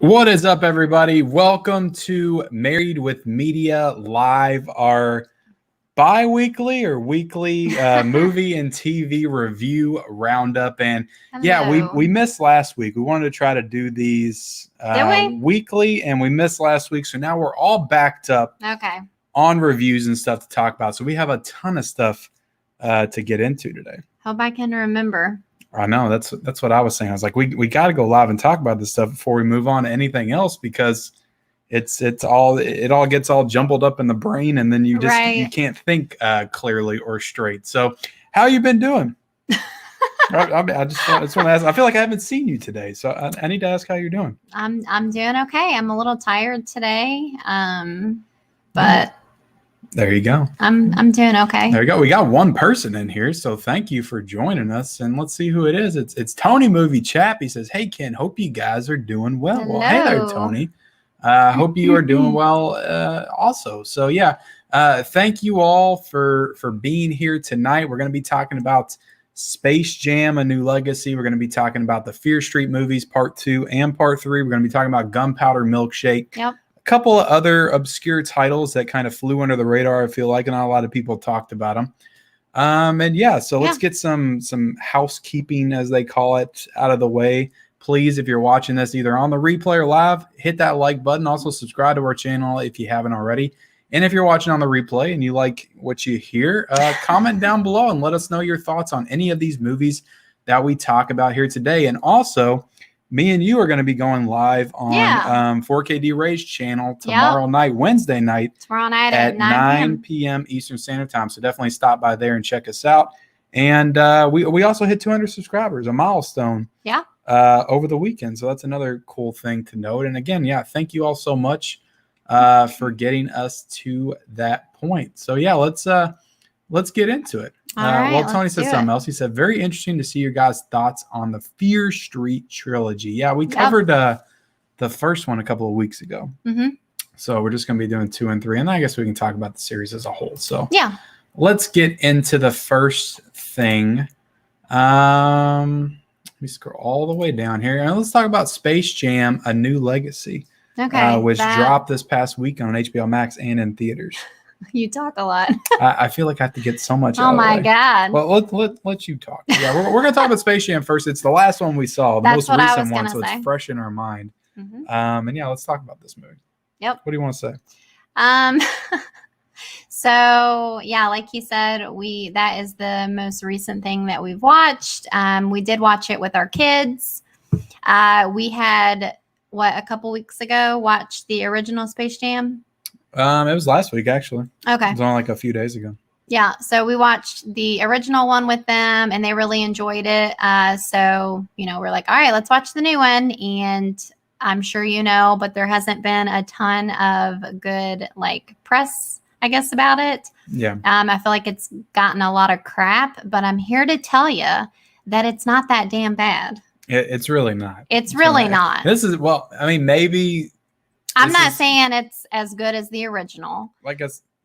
What is up, everybody? Welcome to Married with Media Live, our bi-weekly or weekly movie and TV review roundup. And yeah, we missed last week. We wanted to try to do these weekly, and we missed last week. So now we're all backed up on reviews and stuff to talk about. So we have a ton of stuff to get into today. Hope I can remember. I know, that's what I was saying. I was like, we got to go live and talk about this stuff before we move on to anything else, because it all gets all jumbled up in the brain, and then you can't think clearly or straight. So how you been doing? I just want to ask. I feel like I haven't seen you today, so I need to ask how you're doing. I'm doing okay. I'm a little tired today, but there you go. I'm doing okay. There you go. We got one person in here, so thank you for joining us. And let's see who it is. It's Tony Movie Chap. He says, "Hey Ken, hope you guys are doing well." Hello. Well, hey there, Tony. Hope you are doing well also. So yeah, thank you all for being here tonight. We're going to be talking about Space Jam: A New Legacy. We're going to be talking about the Fear Street movies, Part 2 and Part 3. We're going to be talking about Gunpowder Milkshake. Yep. Couple of other obscure titles that kind of flew under the radar, I feel like, and not a lot of people talked about them. Let's get some housekeeping, as they call it, out of the way. Please, if you're watching this either on the replay or live, hit that like button. Also, subscribe to our channel if you haven't already. And if you're watching on the replay and you like what you hear, comment down below and let us know your thoughts on any of these movies that we talk about here today. And also, me and you are going to be going live on 4KD Ray's channel tomorrow night, Wednesday night. Tomorrow night at 9 p.m. Eastern Standard Time. So definitely stop by there and check us out. And we also hit 200 subscribers, a milestone. Yeah. Over the weekend. So that's another cool thing to note. And again, thank you all so much for getting us to that point. So yeah, let's get into it. Tony said something else. He said, very interesting to see your guys' thoughts on the Fear Street trilogy. Yeah, we covered the first one a couple of weeks ago. Mm-hmm. So we're just going to be doing 2 and 3. And I guess we can talk about the series as a whole. So yeah, let's get into the first thing. Let me scroll all the way down here. And let's talk about Space Jam: A New Legacy. Which dropped this past week on HBO Max and in theaters. You talk a lot. I feel like I have to get so much out Oh of the my way. God. Well, let you talk. Yeah, we're going to talk about Space Jam first. It's the last one we saw, the most recent one, so it's fresh in our mind. Mm-hmm. Let's talk about this movie. Yep. What do you want to say? So yeah, like you said, that is the most recent thing that we've watched. We did watch it with our kids. We had a couple weeks ago watched the original Space Jam. It was last week, actually. Okay. It was only like a few days ago. Yeah. So we watched the original one with them and they really enjoyed it. So, we're like, all right, let's watch the new one. And I'm sure but there hasn't been a ton of good press, I guess, about it. Yeah. I feel like it's gotten a lot of crap, but I'm here to tell you that it's not that damn bad. It's really not. It's really not. This is, maybe. I'm not saying it's as good as the original.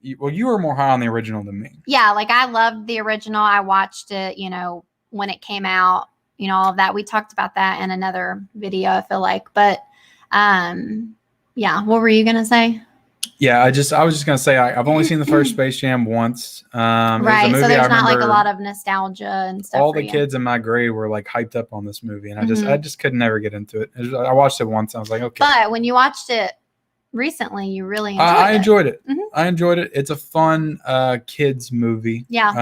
You were more high on the original than me. Yeah, I loved the original. I watched it, when it came out, all of that. We talked about that in another video, I feel like. But, what were you going to say? Yeah, I was just going to say I've only seen the first Space Jam once. Right, so there's not a lot of nostalgia and stuff. All the kids in my grade were hyped up on this movie, and I just could never get into it. I watched it once, and I was like, okay. But when you watched it recently, you really enjoyed it. I enjoyed it. Mm-hmm. I enjoyed it. It's a fun kids movie. Yeah.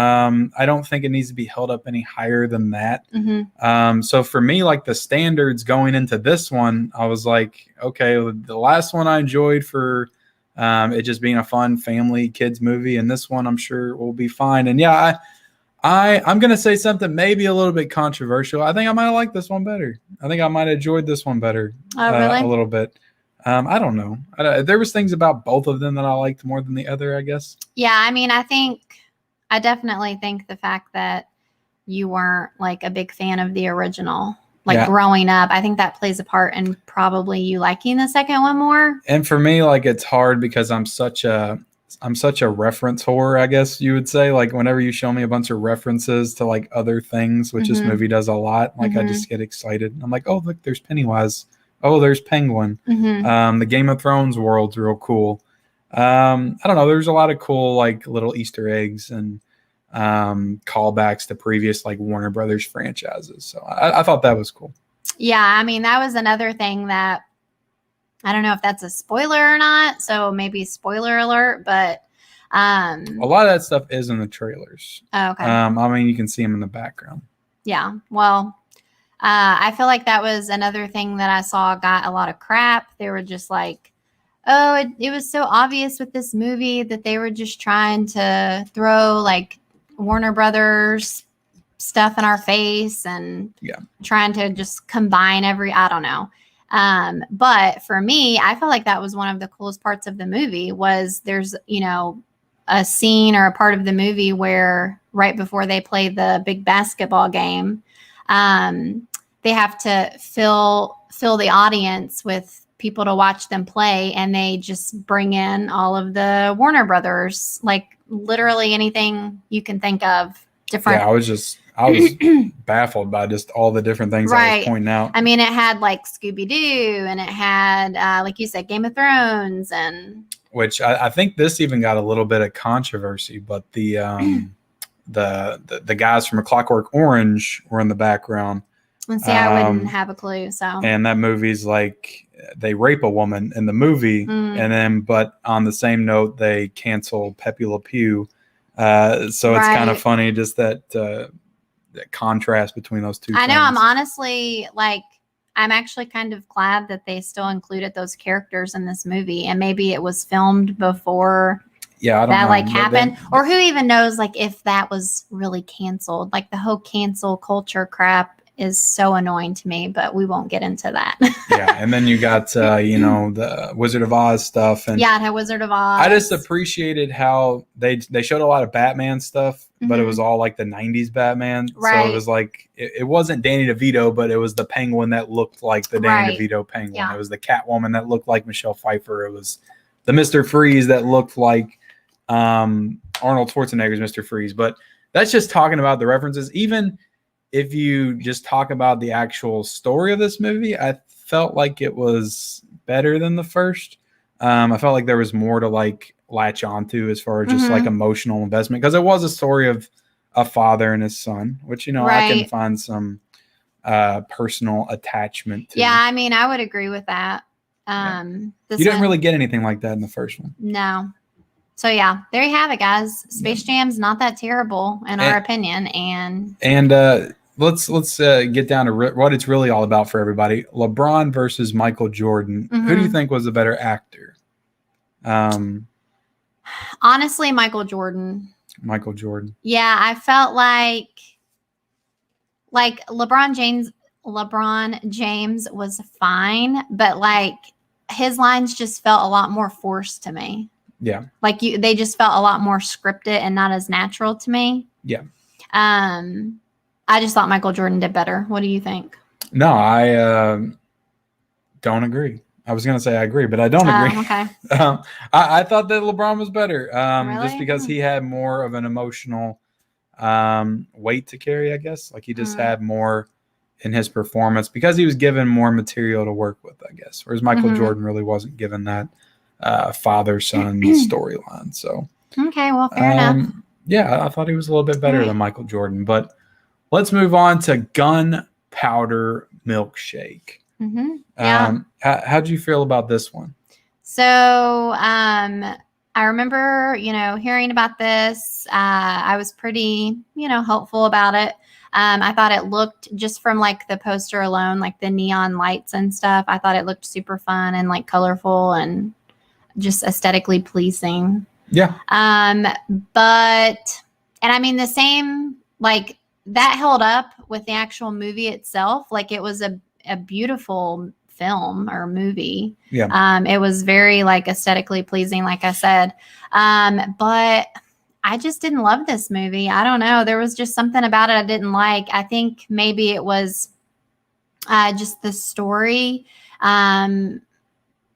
I don't think it needs to be held up any higher than that. Mm-hmm. So for me, the standards going into this one, I was like, okay, the last one I enjoyed for it just being a fun family kids movie, and this one I'm sure will be fine. And yeah, I'm gonna say something maybe a little bit controversial. I think I might have liked this one better. I think I might have enjoyed this one better. Oh, really? A little bit. I don't know. There was things about both of them that I liked more than the other, I guess. Yeah, I definitely think the fact that you weren't a big fan of the original. Growing up, I think that plays a part in probably you liking the second one more. And for me, it's hard because I'm such a reference whore, I guess you would say. Whenever you show me a bunch of references to other things, which this movie does a lot, I just get excited. I'm like, oh, look, there's Pennywise oh, there's Penguin. Mm-hmm. The Game of Thrones world's real cool. I don't know. There's a lot of cool like little Easter eggs and callbacks to previous like Warner Brothers franchises. So I thought that was cool. Yeah, I mean, that was another thing that I don't know if that's a spoiler or not. So maybe spoiler alert, but A lot of that stuff is in the trailers. okay. I mean, you can see them in the background. Yeah. Well, I feel like that was another thing that I saw got a lot of crap. They were just like, oh, it was so obvious with this movie that they were just trying to throw like Warner Brothers stuff in our face and trying to just combine I don't know. But for me, I felt like that was one of the coolest parts of the movie was there's, a scene or a part of the movie where right before they play the big basketball game, they have to fill the audience with people to watch them play, and they just bring in all of the Warner Brothers, like literally anything you can think of. Different. Yeah, I was baffled by just all the different things I was pointing out. I mean, it had like Scooby-Doo, and it had, like you said, Game of Thrones, and which I think this even got a little bit of controversy, but the guys from A Clockwork Orange were in the background. And see, I wouldn't have a clue. So, and that movie's like they rape a woman in the movie, and then but on the same note they cancel Pepe Le Pew. So it's kind of funny just that contrast between those two. I know. I'm honestly like, I'm actually kind of glad that they still included those characters in this movie, and maybe it was filmed before. Yeah, I don't know. Like happened, or who even knows? Like if that was really canceled, like the whole cancel culture crap is so annoying to me, but we won't get into that. Yeah, and then you got the Wizard of Oz stuff, and it had Wizard of Oz. I just appreciated how they showed a lot of Batman stuff, but it was all like the 90s Batman. Right. So it was like it wasn't Danny DeVito, but it was the Penguin that looked like the Danny DeVito Penguin. Yeah. It was the Catwoman that looked like Michelle Pfeiffer. It was the Mr. Freeze that looked like Arnold Schwarzenegger's Mr. Freeze. But that's just talking about the references. Even if you just talk about the actual story of this movie, I felt like it was better than the first. I felt like there was more to like latch onto as far as just like emotional investment, because it was a story of a father and his son, which, I can find some personal attachment to. Yeah, I mean, I would agree with that. You didn't really get anything like that in the first one. No. So yeah, there you have it, guys. Space Jam's not that terrible in our opinion, and let's get down to what it's really all about for everybody. LeBron versus Michael Jordan. Who do you think was the better actor? Honestly, Michael Jordan. Michael Jordan. Yeah, I felt like LeBron James was fine, but like his lines just felt a lot more forced to me. Yeah. Like they just felt a lot more scripted and not as natural to me. Yeah. I just thought Michael Jordan did better. What do you think? No, I don't agree. I was going to say I agree, but I don't agree. Okay. I thought that LeBron was better, Really? just because he had more of an emotional weight to carry, I guess. Like he just had more in his performance because he was given more material to work with, I guess. Whereas Michael Jordan really wasn't given that father-son storyline. So okay, well, fair enough. Yeah, I thought he was a little bit better than Michael Jordan. But let's move on to Gunpowder Milkshake. Yeah. How'd you feel about this one? So I remember, hearing about this. I was pretty, hopeful about it. I thought it looked, just from like the poster alone, like the neon lights and stuff, I thought it looked super fun and like colorful and just aesthetically pleasing. Yeah. But I mean, the same, like that held up with the actual movie itself. Like it was a beautiful film or movie. Yeah. It was very like aesthetically pleasing, like I said. But I just didn't love this movie. I don't know. There was just something about it I didn't like. I think maybe it was just the story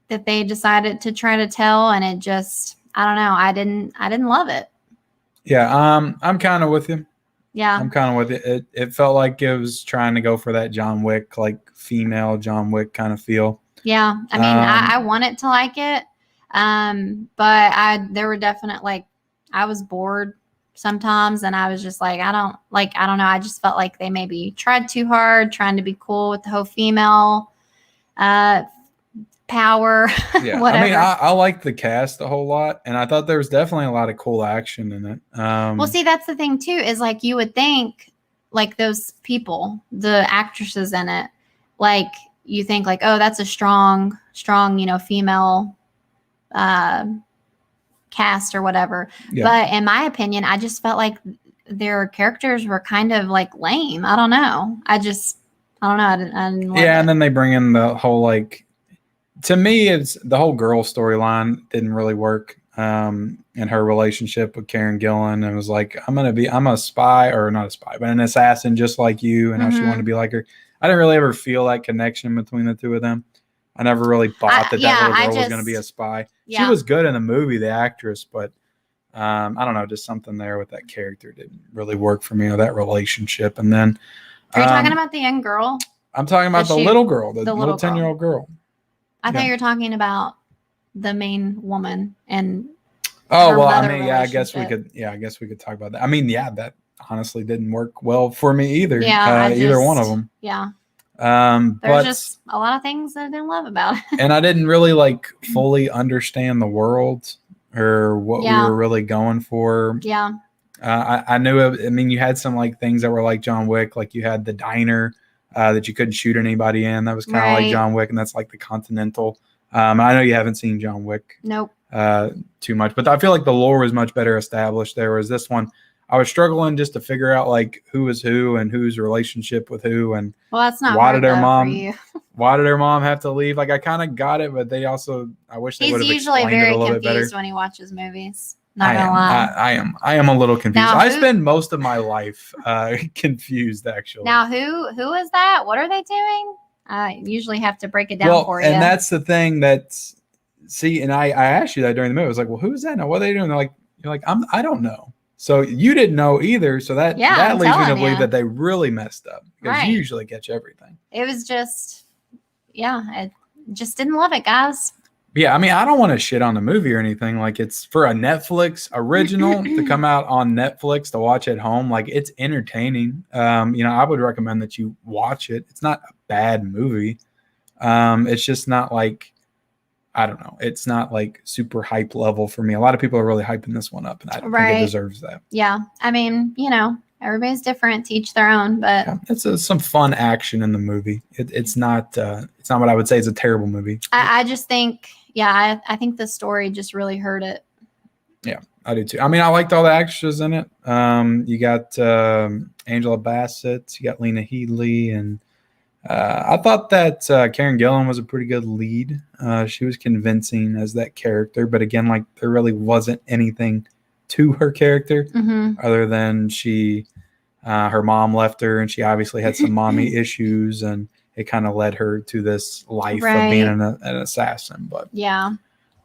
that they decided to try to tell, and it just, I don't know. I didn't love it. Yeah, I'm kind of with you. Yeah. I'm kind of with it. It felt like it was trying to go for that John Wick, like female John Wick kind of feel. Yeah. I mean, I wanted to like it. But there were definite, like, I was bored sometimes, and I was just like, I don't know. I just felt like they maybe tried too hard, trying to be cool with the whole female, power, Yeah, whatever. I mean, I liked the cast a whole lot, and I thought there was definitely a lot of cool action in it. Well, see, that's the thing too, is like you would think, like those people, the actresses in it, like you think like, oh, that's a strong, female cast or whatever. Yeah. But in my opinion, I just felt like their characters were kind of like lame. I don't know. I don't know. I didn't love it. And then they bring in the whole, like, to me, it's the whole girl storyline didn't really work. In her relationship with Karen Gillan, and was like, I'm a spy, or not a spy, but an assassin just like you, and how she wanted to be like her. I didn't really ever feel that connection between the two of them. I never really bought that little girl was going to be a spy. Yeah. She was good in the movie, the actress, but I don't know, just something there with that character didn't really work for me, or that relationship. And then, are you talking about the young girl? I'm talking about the little girl, the little 10-year-old girl. I thought you were talking about the main woman and. Oh, well, I mean, yeah, I guess we could talk about that. I mean, yeah, that honestly didn't work well for me either. Yeah, either one of them. Yeah. There's just a lot of things that I didn't love about it. And I didn't really like fully understand the world or what we were really going for. Yeah. I knew it. I mean, you had some like things that were like John Wick, like you had the diner that you couldn't shoot anybody in. That was kind of like John Wick, and that's like the Continental. I know you haven't seen John Wick. Nope. Too much, but I feel like the lore was much better established there. Whereas this one, I was struggling just to figure out like who was who and whose relationship with who, and that's not why did her mom have to leave? Like I kind of got it, but they also, I wish they would have explained it a little bit better. He's usually very confused when he watches movies. Not gonna lie. I am a little confused. I spend most of my life confused, actually. Now, who is that? What are they doing? I usually have to break it down for you. And that's the thing that's. See, and I asked you that during the movie. I was like, well, who is that? Now, what are they doing? You're like, I don't know. So you didn't know either. So that leads me to believe that they really messed up, because you usually catch everything. It was just, I just didn't love it, guys. Yeah, I mean, I don't want to shit on the movie or anything. Like, it's for a Netflix original to come out on Netflix to watch at home. Like, it's entertaining. I would recommend that you watch it. It's not a bad movie. It's just not like, I don't know. It's not like super hype level for me. A lot of people are really hyping this one up, and I don't think it deserves that. Yeah. I mean, everybody's different, to each their own, but it's some fun action in the movie. It's not what I would say is a terrible movie. I just think, I think the story just really hurt it. Yeah, I do too. I mean, I liked all the actors in it. You got Angela Bassett, you got Lena Headey, and I thought that Karen Gillan was a pretty good lead. She was convincing as that character, but again, like there really wasn't anything to her character other than her mom left her, and she obviously had some mommy issues, and it kind of led her to this life of being an assassin. But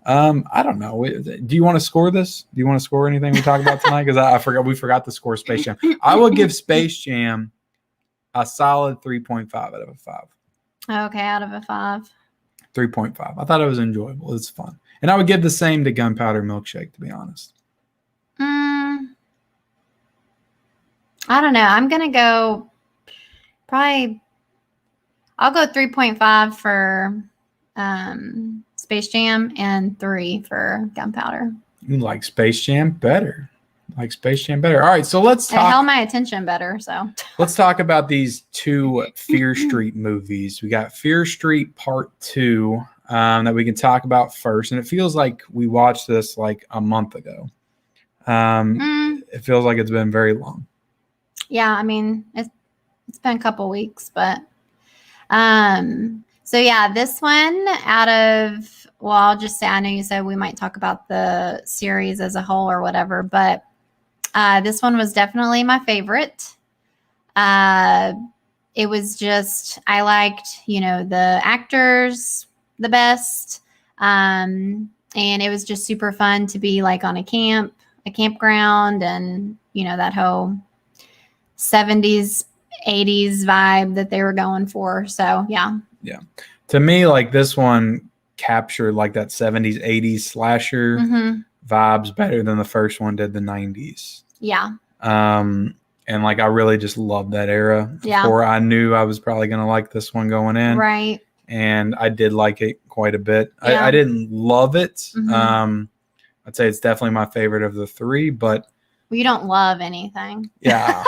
I don't know. Do you want to score this? Do you want to score anything we talk about tonight? Because we forgot to score Space Jam. I will give Space Jam a solid 3.5 out of a 5. Okay, out of a 5. 3.5. I thought it was enjoyable. It's fun. And I would give the same to Gunpowder Milkshake, to be honest. I don't know. I'm going to go I'll go 3.5 for Space Jam and 3 for Gunpowder. You like Space Jam better. All right, so let's talk. It held my attention better, so. Let's talk about these 2 Fear Street movies. We got Fear Street Part 2 that we can talk about first, and it feels like we watched this like a month ago. It feels like it's been very long. Yeah, I mean, it's been a couple weeks, but so yeah, this one I'll just say, I know you said we might talk about the series as a whole or whatever, but this one was definitely my favorite. It was just, I liked, the actors the best. And it was just super fun to be like on a campground, and, that whole 70s, 80s vibe that they were going for. So yeah. To me, like this one captured like that 70s, 80s slasher vibes better than the first one did the 90s. Yeah. And like I really just loved that era. Yeah. Before I knew I was probably gonna like this one going in. Right. And I did like it quite a bit. Yeah. I didn't love it. I'd say it's definitely my favorite of the three, but well, you don't love anything. Yeah.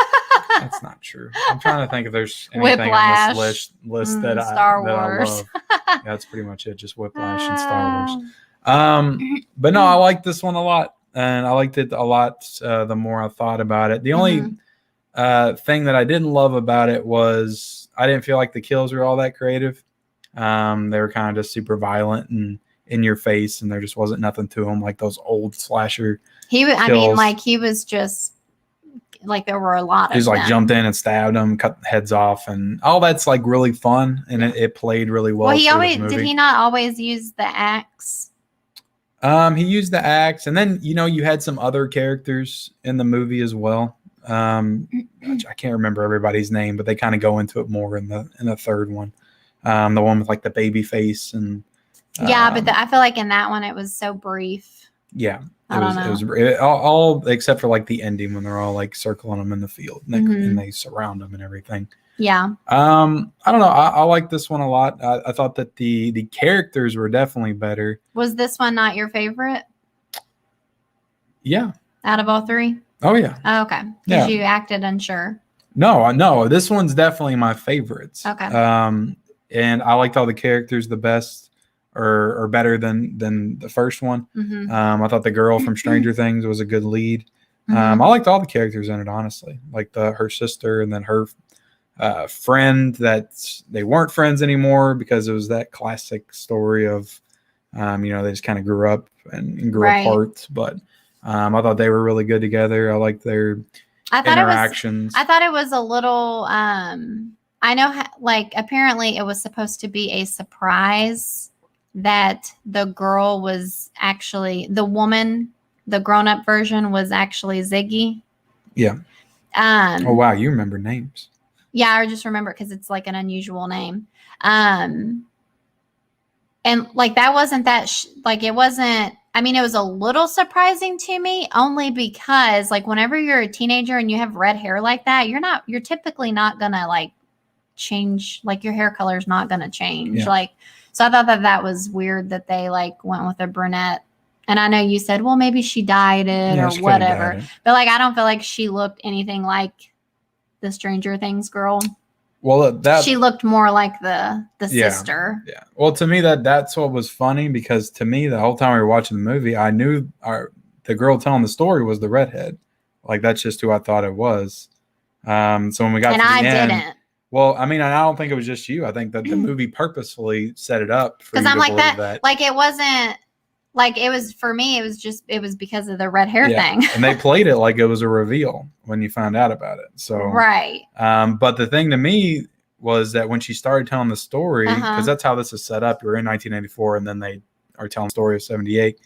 That's not true. I'm trying to think if there's anything Whiplash, on this list that Star I Wars. love. Yeah, that's pretty much it. Just Whiplash and Star Wars. But no, I liked this one a lot, and I liked it a lot the more I thought about it. The only thing that I didn't love about it was I didn't feel like the kills were all that creative. They were kind of just super violent and in your face, and there just wasn't nothing to them like those old slasher. I mean, like he was just like there were a lot of He's like them. jumped in and stabbed them, cut heads off, and all that's like really fun, and it played really well. Well, did he not always use the axe? He used the axe, and then you had some other characters in the movie as well. Which I can't remember everybody's name, but they kind of go into it more in the third one. The one with like the baby face and but I feel like in that one it was so brief. Yeah. It was all except for like the ending when they're all like circling them in the field and they surround them and everything. Yeah. I don't know. I like this one a lot. I thought that the characters were definitely better. Was this one not your favorite? Yeah. Out of all three? Oh yeah. Oh, okay. Because you acted unsure. No. This one's definitely my favorites. Okay. And I liked all the characters the best. Or better than the first one. I thought the girl from Stranger Things was a good lead. I liked all the characters in it, honestly. Like her sister, and then her friend that they weren't friends anymore because it was that classic story of, they just kind of grew up and grew apart. But I thought they were really good together. I liked their interactions. I thought it was a little. I know, like apparently it was supposed to be a surprise that the girl was actually the woman, the grown-up version was actually Ziggy. Yeah. Oh wow, you remember names. Yeah, I just remember because it's like an unusual name. And like that wasn't it wasn't. I mean, it was a little surprising to me only because like whenever you're a teenager and you have red hair like that, you're typically not gonna like change, like your hair color is not gonna change. Yeah. So I thought that was weird that they like went with a brunette. And I know you said, well, maybe she dyed it or whatever. But like, I don't feel like she looked anything like the Stranger Things girl. Well, she looked more like the sister. Yeah. Well, to me, that's what was funny, because to me, the whole time we were watching the movie, I knew the girl telling the story was the redhead. Like, that's just who I thought it was. So when we got to the end, didn't. Well, I mean, I don't think it was just you. I think that the movie purposefully set it up for you to believe that. Like, it wasn't like it was for me. It was because of the red hair thing. And they played it like it was a reveal when you found out about it. So right. But the thing to me was that when she started telling the story, because that's how this is set up. You're in 1984, and then they are telling the story of 78.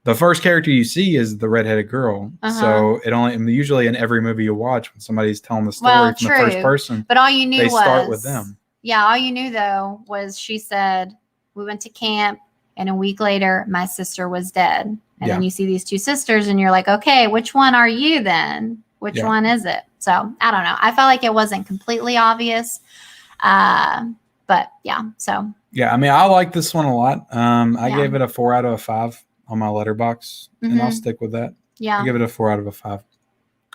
The first character you see is the redheaded girl. So usually in every movie you watch, when somebody's telling the story from the first person, but all you knew was start with them. Yeah, all you knew though was she said, we went to camp, and a week later my sister was dead. And then you see these two sisters, and you're like, okay, which one are you then? Which one is it? So I don't know. I felt like it wasn't completely obvious. But yeah, so yeah, I mean, I like this one a lot. I gave it a 4 out of 5 on my letterbox, and I'll stick with that. Yeah, I give it a 4 out of 5.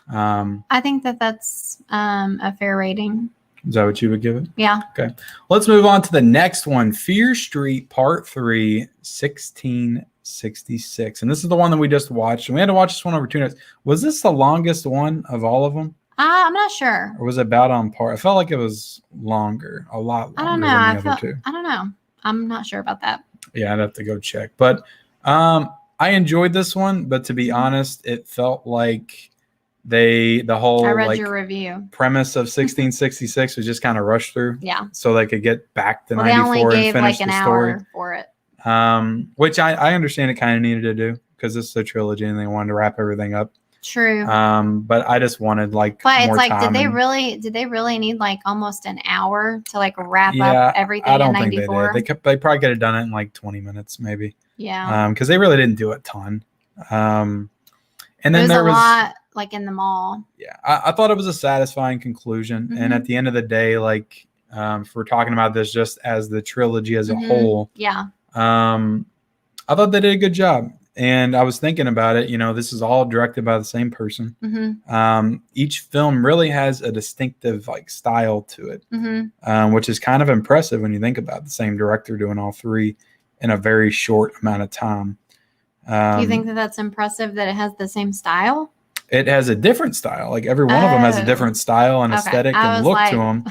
I think that's a fair rating. Is that what you would give it? Yeah. Okay. Let's move on to the next one, Fear Street Part 3, 1666. And this is the one that we just watched. And we had to watch this one over 2 nights. Was this the longest one of all of them? I'm not sure. Or was it about on par? I felt like it was longer, a lot longer than the other two. I don't know. I'm not sure about that. Yeah, I'd have to go check. But I enjoyed this one, but to be honest, it felt like the whole I read your review premise of 1666 was just kind of rushed through. Yeah. So they could get back to 94 and finish like an the story. hour for it. Which I understand it kind of needed to do, because this is a trilogy and they wanted to wrap everything up. True. But I just wanted like But it's more like, time. did they really need like almost an hour to like wrap Yeah, up everything I don't in think 94? they did. They probably could have done it in like 20 minutes maybe. Yeah. Because they really didn't do a ton. And It then was there a was lot like in the mall. yeah, I thought it was a satisfying conclusion. And at the end of the day, like if we're talking about this just as the trilogy as a whole, Yeah. I thought they did a good job. And I was thinking about it, this is all directed by the same person. Each film really has a distinctive like style to it, which is kind of impressive when you think about the same director doing all three in a very short amount of time. Do you think that that's impressive that it has the same style? It has a different style. Like every one of them has a different style and aesthetic and look to them.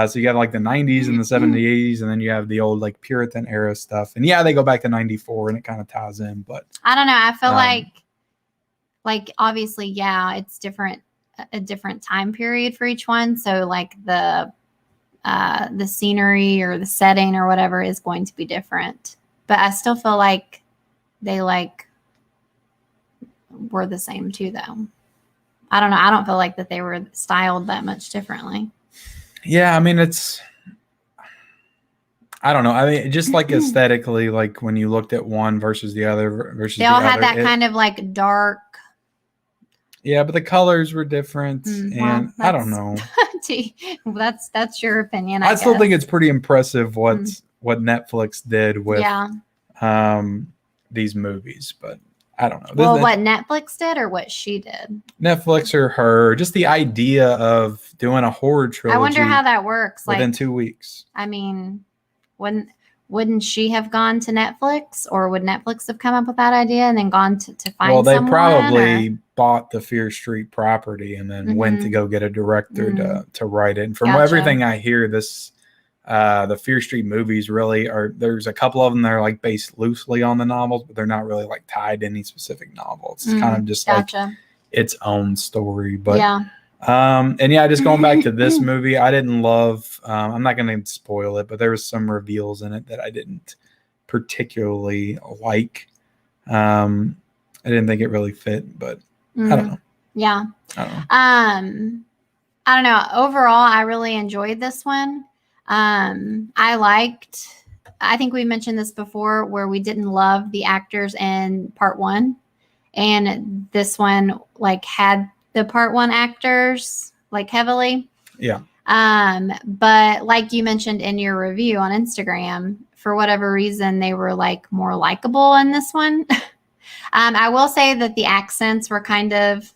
So you have like the 90s and the 70s, and then you have the old like Puritan era stuff. And yeah, they go back to 94 and it kind of ties in. But I don't know. I feel like obviously, yeah, it's different, a different time period for each one. So like the scenery or the setting or whatever is going to be different. But I still feel like they like were the same too, though. I don't know. I don't feel like that they were styled that much differently. Yeah, I mean, I don't know. I mean, just like aesthetically, like when you looked at one versus the other they all had that kind of like dark. Yeah, but the colors were different, and I don't know. That's your opinion. I still think it's pretty impressive what Netflix did with these movies, but I don't know. Well, what Netflix did or what she did? Netflix or her, just the idea of doing a horror trilogy. I wonder how that works. Within 2 weeks. I mean, wouldn't she have gone to Netflix, or would Netflix have come up with that idea and then gone to find someone? Well, they probably bought the Fear Street property and then went to go get a director to write it. And from everything I hear, the Fear Street movies really there's a couple of them that are like based loosely on the novels, but they're not really like tied to any specific novel. It's kind of just like its own story. But and yeah, just going back to this movie, I didn't love I'm not going to spoil it, but there was some reveals in it that I didn't particularly like. I didn't think it really fit, but I don't know. Yeah. I don't know. I don't know. Overall, I really enjoyed this one. I think we mentioned this before, where we didn't love the actors in part one, and this one like had the part one actors like heavily. Yeah. But like you mentioned in your review on Instagram, for whatever reason, they were like more likable in this one. I will say that the accents were kind of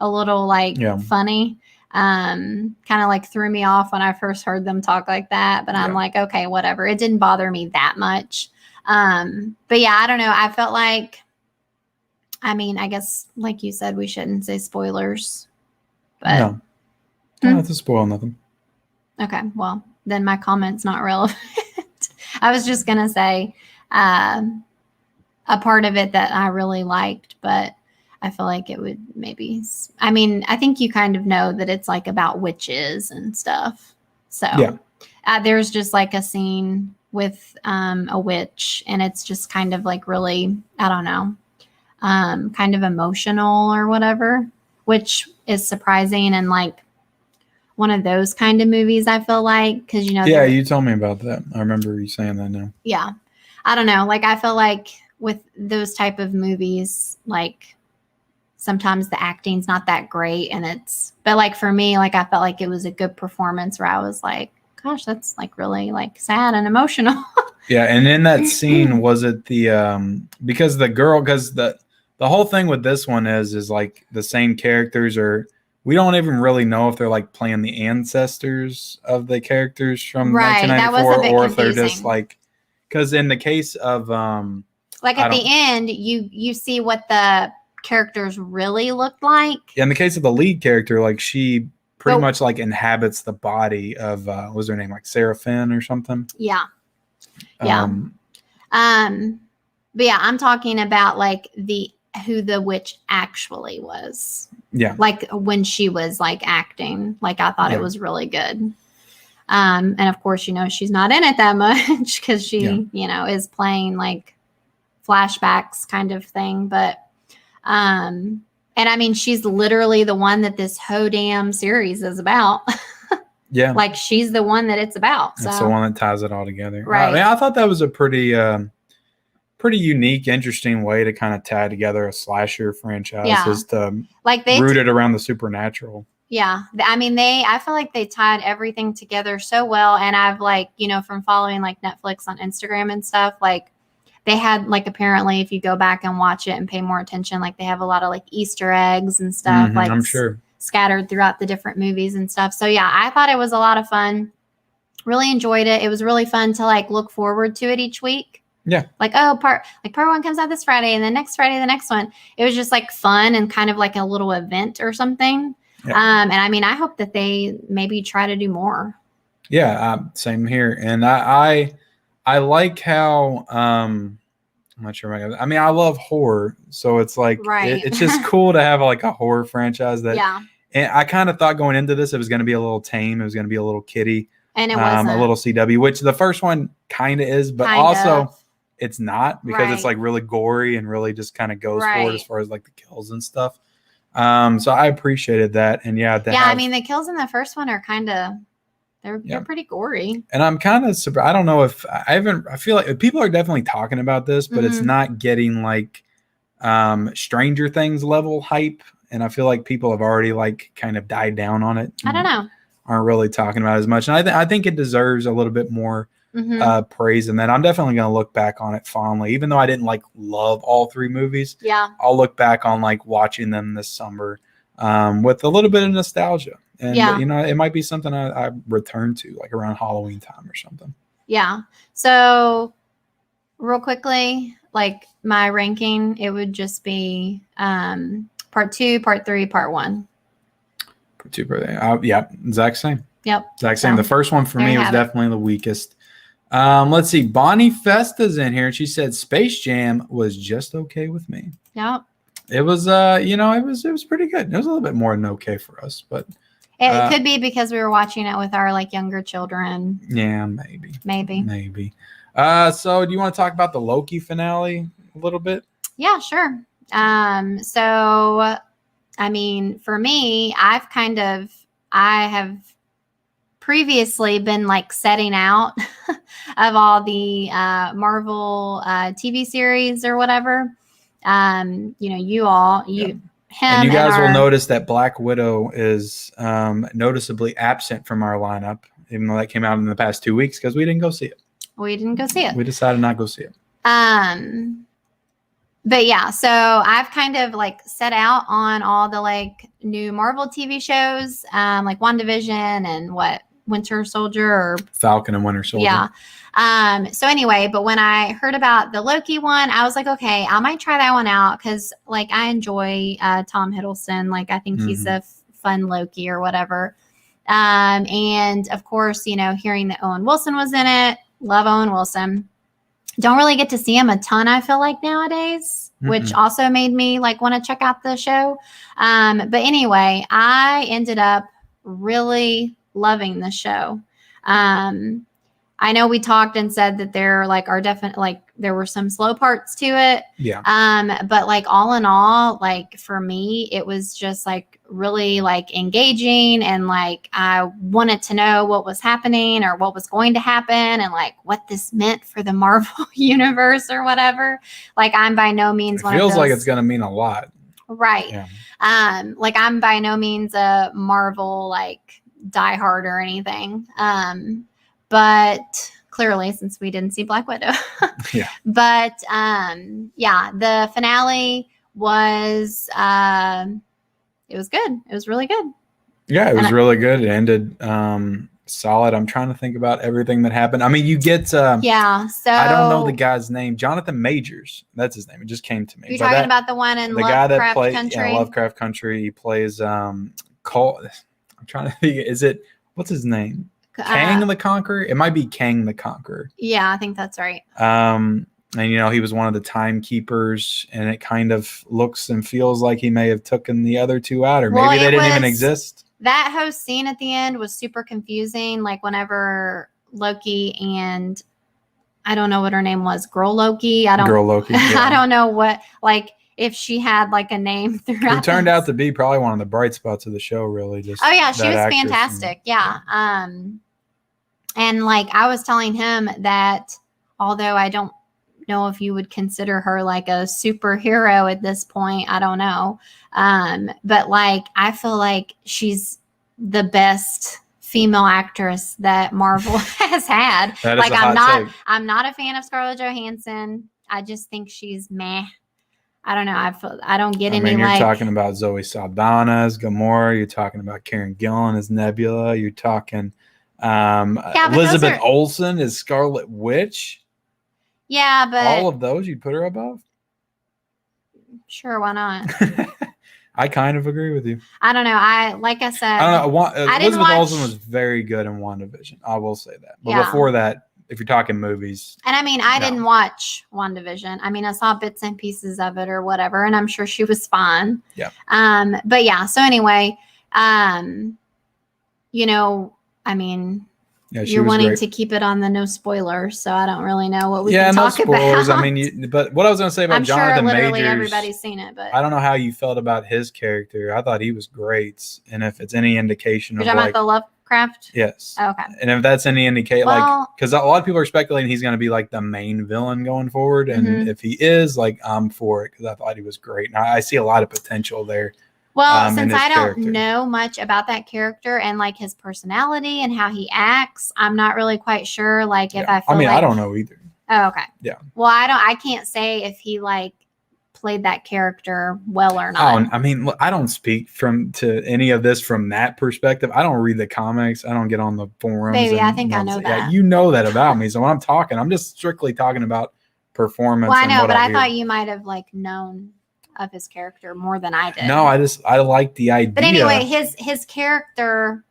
a little like funny. Kind of like threw me off when I first heard them talk like that, but I'm like, okay, whatever. It didn't bother me that much. But yeah, I don't know. I felt like, I mean, I guess like you said, we shouldn't say spoilers, but no, don't have to spoil nothing. Okay. Well, then my comment's not relevant. I was just going to say, a part of it that I really liked, but I feel like it would maybe, I mean, I think you kind of know that it's like about witches and stuff. So there's just like a scene with a witch, and it's just kind of like really, I don't know, kind of emotional or whatever, which is surprising. And like one of those kind of movies, I feel like, because, you know. Yeah, you told me about that. I remember you saying that now. Yeah. I don't know. Like, I feel like with those type of movies, like, sometimes the acting's not that great, but like for me, like I felt like it was a good performance where I was like, gosh, that's like really like sad and emotional. Yeah. And in that scene, was it because the whole thing with this one is like the same characters we don't even really know if they're like playing the ancestors of the characters from 1994 or if they're just like, because in the case of like at the end, you see what the characters really looked like. Yeah, in the case of the lead character, like she pretty much like inhabits the body of what was her name, like Sarah Finn or something. Yeah. Yeah. But yeah, I'm talking about like who the witch actually was. Yeah. Like when she was like acting, like I thought it was really good. And of course, you know, she's not in it that much because she, you know, is playing like flashbacks kind of thing. But, and And I mean, she's literally the one that this whole damn series is about. Yeah. Like, she's the one that it's about. That's so the one that ties it all together. Right. I mean, I thought that was a pretty unique, interesting way to kind of tie together a slasher franchise, is to like root it around the supernatural. Yeah. I mean, I feel like they tied everything together so well. And I've like, from following like Netflix on Instagram and stuff, like they had like, apparently if you go back and watch it and pay more attention, like they have a lot of like Easter eggs and stuff, like I'm sure, scattered throughout the different movies and stuff. So yeah, I thought it was a lot of fun. Really enjoyed it. It was really fun to like look forward to it each week. Yeah. Like, part one comes out this Friday, and then next Friday, the next one. It was just like fun and kind of like a little event or something. Yeah. And I mean, I hope that they maybe try to do more. Yeah. Same here. And I like how, I'm not sure. I mean, I love horror. So it's like, it's just cool to have like a horror franchise that, and I kind of thought going into this, it was going to be a little tame. It was going to be a little kiddie. And it wasn't. A little CW, which the first one kind of is, but also it's not, because it's like really gory and really just kind of goes for it as far as like the kills and stuff. So I appreciated that. And I mean, the kills in the first one are kind of, they're pretty gory. And I'm kind of surprised. I don't know if I feel like people are definitely talking about this, but it's not getting like Stranger Things level hype. And I feel like people have already like kind of died down on it. I don't know. Aren't really talking about it as much. And I think it deserves a little bit more praise. And then I'm definitely going to look back on it fondly, even though I didn't like love all three movies. Yeah. I'll look back on like watching them this summer with a little bit of nostalgia. And, it might be something I return to like around Halloween time or something. Yeah. So real quickly, like my ranking, it would just be part 2, part 3, part 1. Part 2, part 3. Yeah, exact same. Yep. Exact same. The first one for me was definitely the weakest. Let's see. Bonnie Festa's in here, and she said Space Jam was just okay with me. Yep. It was, it was pretty good. It was a little bit more than okay for us, but it could be because we were watching it with our like younger children. Yeah, maybe. So do you want to talk about the Loki finale a little bit? Yeah, sure. So I mean, for me, I have previously been like setting out of all the Marvel TV series or whatever. And you guys will notice that Black Widow is noticeably absent from our lineup, even though that came out in the past 2 weeks, because we didn't go see it. We didn't go see it. We decided not to go see it. But yeah, so I've kind of like set out on all the like new Marvel TV shows, like WandaVision and Winter Soldier or Falcon and Winter Soldier. Yeah. So anyway, but when I heard about the Loki one, I was like, okay, I might try that one out because like I enjoy Tom Hiddleston. Like I think he's a fun Loki or whatever. And of course, hearing that Owen Wilson was in it, love Owen Wilson. Don't really get to see him a ton, I feel like nowadays, which also made me like want to check out the show. But anyway, I ended up really loving the show. I know we talked and said that there like are definite, like there were some slow parts to it. Yeah. But like all in all, like for me, it was just like really like engaging and like I wanted to know what was happening or what was going to happen and like what this meant for the Marvel universe or whatever. Like I'm by no means one of those. Feels like it's going to mean a lot. Right. Yeah. Like I'm by no means a Marvel like diehard or anything. But clearly, since we didn't see Black Widow. Yeah. But the finale was it was good. It was really good. Yeah, it was really good. It ended solid. I'm trying to think about everything that happened. I mean, you get so I don't know the guy's name. Jonathan Majors. That's his name. It just came to me. You're talking about the one in Lovecraft Country. Yeah, Lovecraft Country. He plays Cole. I'm trying to think. What's his name? Kang the Conqueror? It might be Kang the Conqueror. Yeah, I think that's right. And he was one of the timekeepers, and it kind of looks and feels like he may have taken the other two out, or maybe they didn't even exist. That whole scene at the end was super confusing. Like whenever Loki and I don't know what her name was, Girl Loki. Girl Loki. Yeah. I don't know what. Like if she had like a name Who throughout. turned out to be probably one of the bright spots of the show, really. Just oh yeah, she that was actress fantastic. Yeah. And like I was telling him that although I don't know if you would consider her like a superhero at this point, I don't know. But like I feel like she's the best female actress that Marvel has had. That is like a hot take. I'm not a fan of Scarlett Johansson. I just think she's meh. I don't know. I don't get any you're like talking about Zoe Saldana as Gamora. You're talking about Karen Gillan as Nebula. You're talking but Elizabeth are, Olsen as Scarlet Witch. Yeah, but all of those you'd put her above? Sure, why not? I kind of agree with you. I don't know. Like I said, I don't know. Elizabeth Olsen was very good in WandaVision. I will say that. But before that, if you're talking movies. And I mean, I didn't watch WandaVision. I mean, I saw bits and pieces of it or whatever, and I'm sure she was fine. Yeah. But yeah, so anyway, you know, I mean, you're wanting to keep it on the no spoilers, so I don't really know what we can talk about. Yeah, no spoilers. I mean, but what I was going to say about Jonathan Majors. I'm sure literally everybody's seen it, but I don't know how you felt about his character. I thought he was great, and if it's any indication of like the Lovecraft. Yes. Oh, okay. And if that's any indication, like, because a lot of people are speculating he's going to be like the main villain going forward, and if he is, like, I'm for it because I thought he was great, and I see a lot of potential there. Well, since I don't know much about that character and like his personality and how he acts, I'm not really quite sure. Like if I feel like, I don't know either. Oh, okay. Yeah. Well, I can't say if he like played that character well or not. I mean, look, I don't speak to any of this from that perspective. I don't read the comics. I don't get on the forums. Baby, I think I know that. Yeah, you know that about me. So when I'm talking, I'm just strictly talking about performance. Well, I know, but I thought you might have like known of his character more than I did. No, I like the idea. But anyway, his character,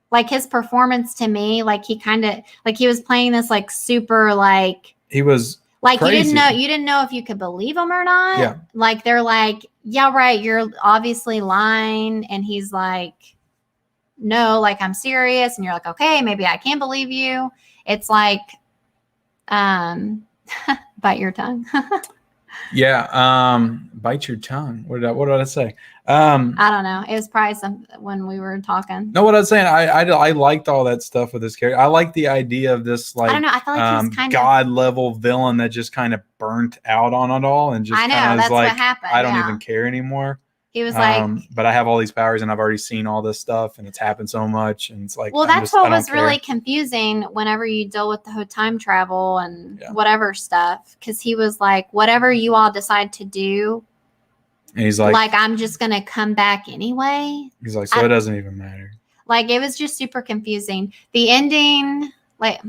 like his performance to me, like he kind of like he was playing this like super like he was like crazy. you didn't know if you could believe him or not. Yeah. Like they're like, yeah, right, you're obviously lying, and he's like, no, like I'm serious, and you're like, okay, maybe I can believe you. It's like, bite your tongue. Yeah, bite your tongue. What did I say? I don't know. It was probably when we were talking. No, what I was saying, I liked all that stuff with this character. I like the idea of this like I don't know. I feel like he's kind God level villain that just kind of burnt out on it all and just I know that's like, what happened. I don't even care anymore. He was like, but I have all these powers and I've already seen all this stuff and it's happened so much and it's like, well, that's what was really confusing whenever you deal with the whole time travel and whatever stuff. Because he was like, whatever you all decide to do, and he's like, I'm just gonna come back anyway. He's like, so it doesn't even matter. Like it was just super confusing. The ending, like,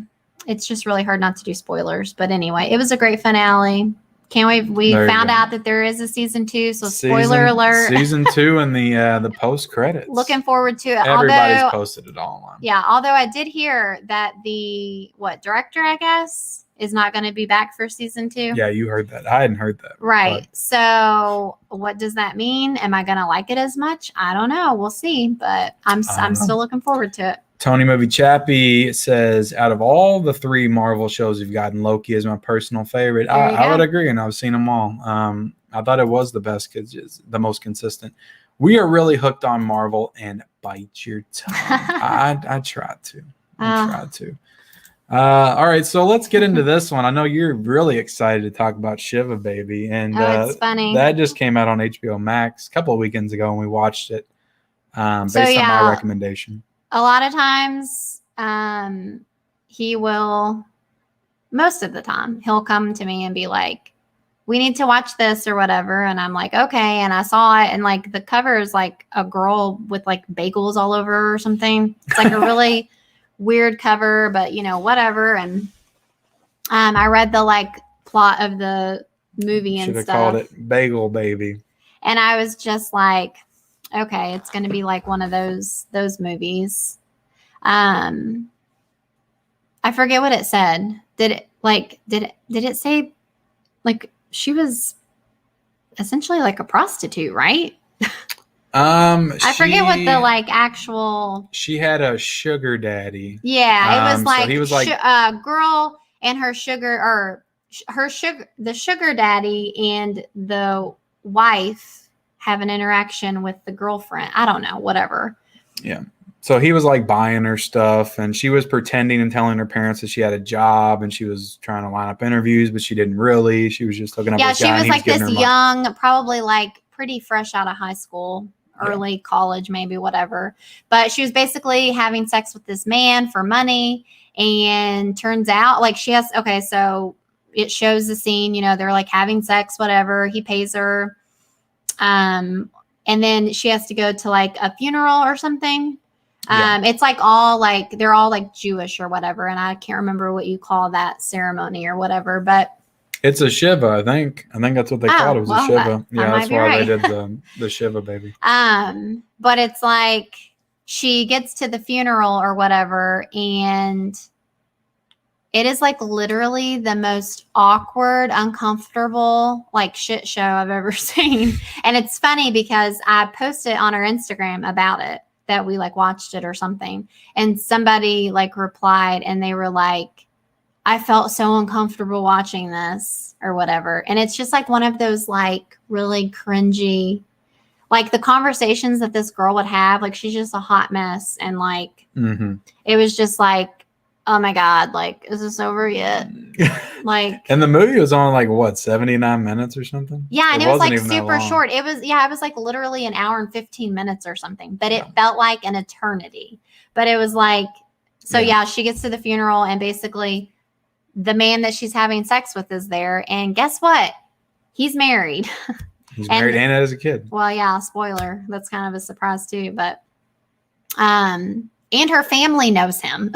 it's just really hard not to do spoilers. But anyway, it was a great finale. Can't wait. We found out that there is a season 2. So spoiler alert. Season 2 and the post credits. Looking forward to it. Everybody's posted it all online. Yeah. Although I did hear that the director, I guess, is not going to be back for season 2. Yeah, you heard that. I hadn't heard that. Right. But. So what does that mean? Am I going to like it as much? I don't know. We'll see. But I'm still looking forward to it. Tony Movie Chappie says, out of all the 3 Marvel shows you've gotten, Loki is my personal favorite. I would agree, and I've seen them all. I thought it was the best because it's the most consistent. We are really hooked on Marvel, and bite your tongue. I tried to. All right, so let's get into this one. I know you're really excited to talk about Shiva, baby. And it's funny. That just came out on HBO Max a couple of weekends ago, and we watched it based on my recommendation. A lot of times, he will, most of the time, he'll come to me and be like, we need to watch this or whatever. And I'm like, okay. And I saw it. And like the cover is like a girl with like bagels all over her or something. It's like a really weird cover, but whatever. And I read the like plot of the movie and stuff. Should have called it Bagel Baby. And I was just like, okay, it's going to be like one of those movies. I forget what it said. Did it say like she was essentially like a prostitute, right? I forget what the like actual. She had a sugar daddy. Yeah, it was like so he was like girl and her sugar the sugar daddy and the wife have an interaction with the girlfriend. I don't know, whatever. Yeah. So he was like buying her stuff, and she was pretending and telling her parents that she had a job, and she was trying to line up interviews, but she didn't really. She was just hooking up with Yeah, this she guy, was and he like giving this her money. young, probably like pretty fresh out of high school, early college, maybe, whatever. But she was basically having sex with this man for money, and turns out like she has, okay, so it shows the scene, you know, they're like having sex, whatever. He pays her. And then she has to go to like a funeral or something. It's like all like, they're all like Jewish or whatever. And I can't remember what you call that ceremony or whatever, but It's a Shiva, I think. I think that's what they called it. It was a Shiva. Yeah, that's why they did the Shiva baby. But it's like she gets to the funeral or whatever, and it is like literally the most awkward, uncomfortable, like shit show I've ever seen. And it's funny because I posted on our Instagram about it, that we like watched it or something. And somebody like replied, and they were like, I felt so uncomfortable watching this or whatever. And it's just like one of those like really cringy, like the conversations that this girl would have, like she's just a hot mess. And like, it was just like, oh my God, like, is this over yet? Like, and the movie was on like what, 79 minutes or something? Yeah, and it was like super short. It was like literally an hour and 15 minutes or something, but it felt like an eternity. But it was like, so yeah, she gets to the funeral, and basically the man that she's having sex with is there, and guess what? He's married. He's married and has a kid. Well, yeah, spoiler. That's kind of a surprise too, but and her family knows him.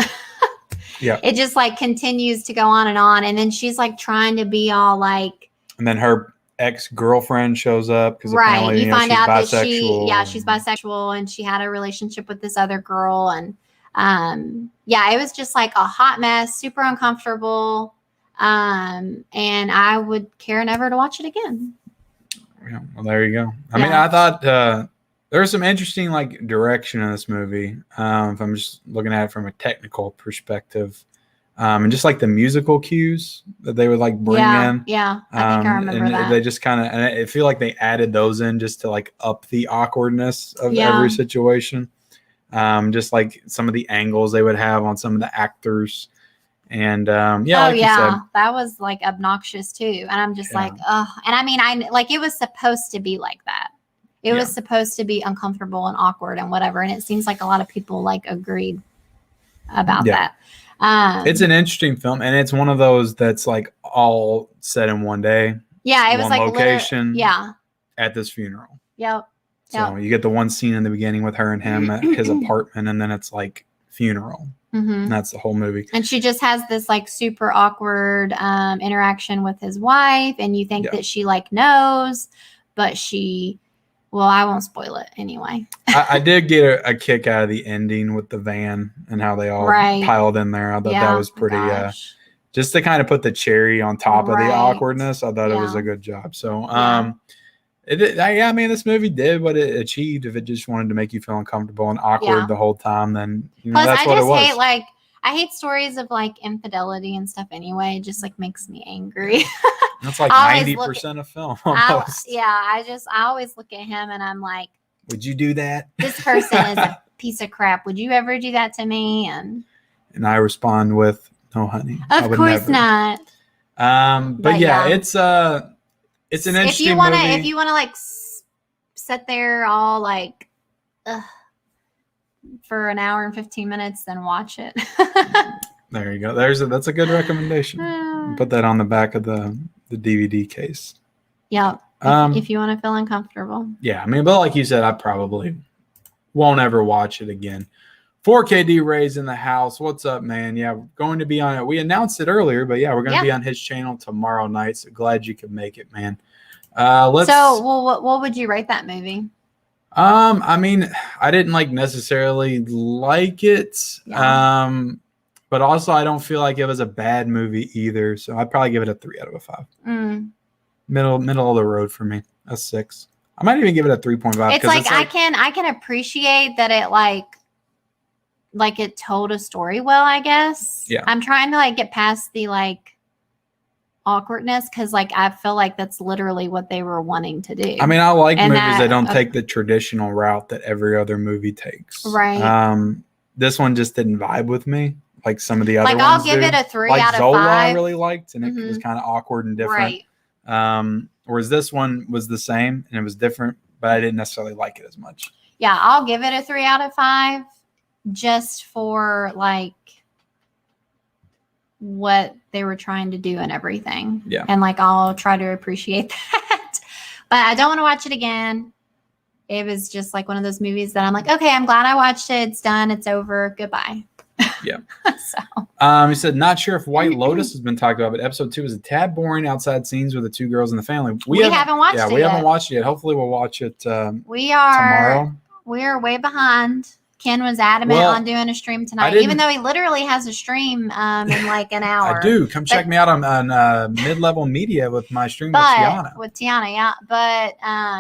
Yeah. It just like continues to go on, and then she's like trying to be all like, and then her ex-girlfriend shows up because apparently you find out that she's bisexual, and she had a relationship with this other girl, and it was just like a hot mess, super uncomfortable, and I would care never to watch it again. Yeah, well, there you go. I mean, I thought there was some interesting like direction in this movie. If I'm just looking at it from a technical perspective, and just like the musical cues that they would like bring in. Yeah, I think I remember that. They just kind of, and I feel like they added those in just to like up the awkwardness of every situation. Just like some of the angles they would have on some of the actors. And you said, that was like obnoxious too. And I'm just like, oh, and I mean, I like, it was supposed to be like that. It was supposed to be uncomfortable and awkward and whatever. And it seems like a lot of people like agreed about that. It's an interesting film, and it's one of those that's like all set in one day. Yeah, it was like location. At this funeral. Yep. So you get the one scene in the beginning with her and him at his apartment, and then it's like funeral. And that's the whole movie. And she just has this like super awkward interaction with his wife, and you think that she like knows, but I won't spoil it anyway. I did get a kick out of the ending with the van and how they all piled in there. I thought that was pretty, just to kind of put the cherry on top of the awkwardness. I thought it was a good job. So, I mean, this movie did what it achieved. If it just wanted to make you feel uncomfortable and awkward the whole time, then that's what it was. I hate stories of like infidelity and stuff anyway. It just like makes me angry. That's like 90% of film. I always look at him and I'm like, would you do that? This person is a piece of crap. Would you ever do that to me? And I respond with, no, honey. Of course not. But yeah, it's an interesting movie. If you want to like sit there all like for an hour and 15 minutes, then watch it. There you go. That's a good recommendation. Put that on the back of the DVD case. Yeah. If you want to feel uncomfortable. Yeah. I mean, but like you said, I probably won't ever watch it again. 4KD Ray's in the house. What's up, man? Yeah, we're going to be on it. We announced it earlier, but yeah, we're going to be on his channel tomorrow night. So glad you could make it, man. What would you rate that movie? I mean, I didn't like necessarily like it. Yeah. But also I don't feel like it was a bad movie either. So I'd probably give it a 3 out of 5. Middle of the road for me. A 6. I might even give it a 3.5. It's like, I can appreciate that it like it told a story well, I guess. Yeah. I'm trying to like get past the like awkwardness because like I feel like that's literally what they were wanting to do. I mean, I like And movies that don't take the traditional route that every other movie takes. Right. This one just didn't vibe with me like some of the other like ones I'll give do. it a 3 Like out of Zola, 5. I really liked, and it Mhm. was kind of awkward and different. Right. Whereas this one was the same and it was different, but I didn't necessarily like it as much. Yeah, I'll give it a 3 out of 5 just for like what they were trying to do and everything. Yeah. And like I'll try to appreciate that. But I don't want to watch it again. It was just like one of those movies that I'm like, okay, I'm glad I watched it. It's done. It's over. Goodbye. Yeah. So he said, not sure if White Lotus has been talked about, but episode 2 is a tad boring outside scenes with the 2 girls in the family. we haven't watched it. We yet. haven't watched it yet. Hopefully we'll watch it we are tomorrow. We are way behind. Ken was adamant on doing a stream tonight, even though he literally has a stream in like an hour. I do. Come check me out on Mid-Level Media with my stream with Tiana. With Tiana, yeah. But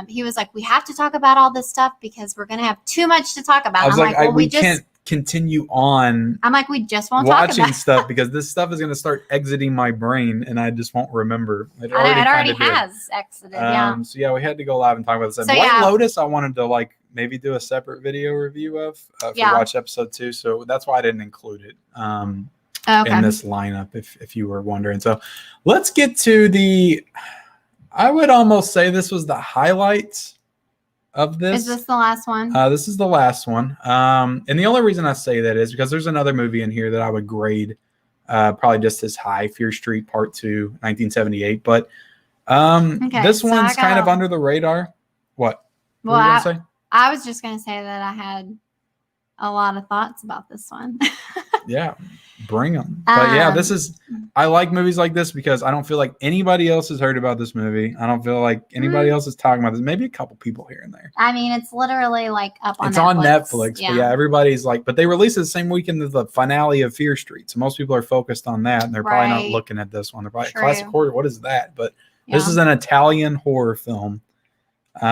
he was like, we have to talk about all this stuff because we're going to have too much to talk about. I was I'm like, well, we can't continue on. I'm like, we just won't watching talk about stuff because this stuff is going to start exiting my brain and I just won't remember. It already has exited, yeah. So yeah, we had to go live and talk about this. And White Lotus, I wanted to like maybe do a separate video review of if you watch episode 2. So that's why I didn't include it in this lineup, if you were wondering. So let's get to I would almost say this was the highlights of this. Is this the last one? This is the last one. And the only reason I say that is because there's another movie in here that I would grade probably just as high, Fear Street Part 2, 1978. But this one's kind of under the radar. What? Well, what were you going to say? I was just going to say that I had a lot of thoughts about this one. Yeah, bring them. But yeah, I like movies like this because I don't feel like anybody else has heard about this movie. I don't feel like anybody else is talking about this. Maybe a couple people here and there. I mean, it's literally like up on Netflix. It's on Netflix. Yeah. But yeah, everybody's like, but they released it the same weekend as the finale of Fear Street. So most people are focused on that and they're probably not looking at this one. They're probably classic horror. What is that? But this is an Italian horror film. So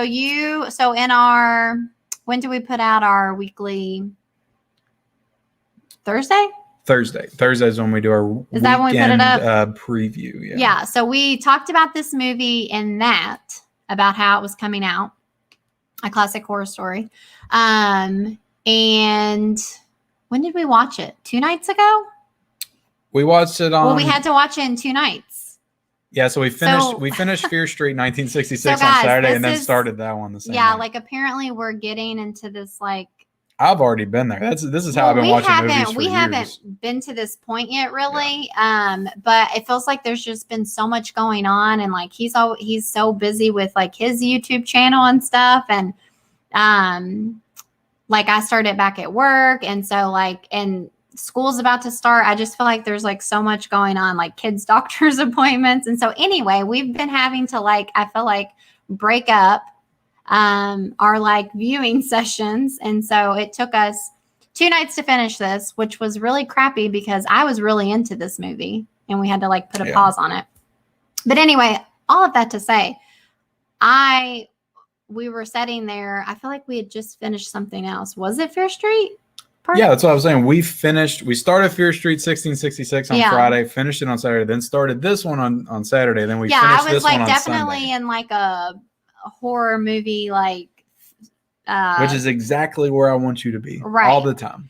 in our, when do we put out our weekly? Thursday is when we do our is that when we put it up? Preview. Yeah. So we talked about this movie in that, about how it was coming out, a classic horror story. And when did we watch it? 2 nights ago? We watched it on. Well, we had to watch it in 2 nights. Yeah, so we finished Fear Street 1966 on Saturday and then started that one the same night. Like apparently we're getting into this like I've already been there. This is how I've been watching movies for we years. haven't been to this point yet, really. Yeah. But it feels like there's just been so much going on, and like he's so busy with like his YouTube channel and stuff, and like I started back at work, and so like and school's about to start. I just feel like there's like so much going on, like kids' doctor's appointments, and so anyway, we've been having to like I feel like break up our like viewing sessions, and so it took us 2 nights to finish this, which was really crappy because I was really into this movie and we had to like put a pause on it. But anyway, all of that to say, we were sitting there, I feel like we had just finished something else. Was it Fear Street? Yeah, that's what I was saying. We started Fear Street 1666 on Friday, finished it on Saturday, then started this one on Saturday, then we finished this one on Sunday. Yeah, I was like definitely in like a horror movie, like which is exactly where I want you to be all the time.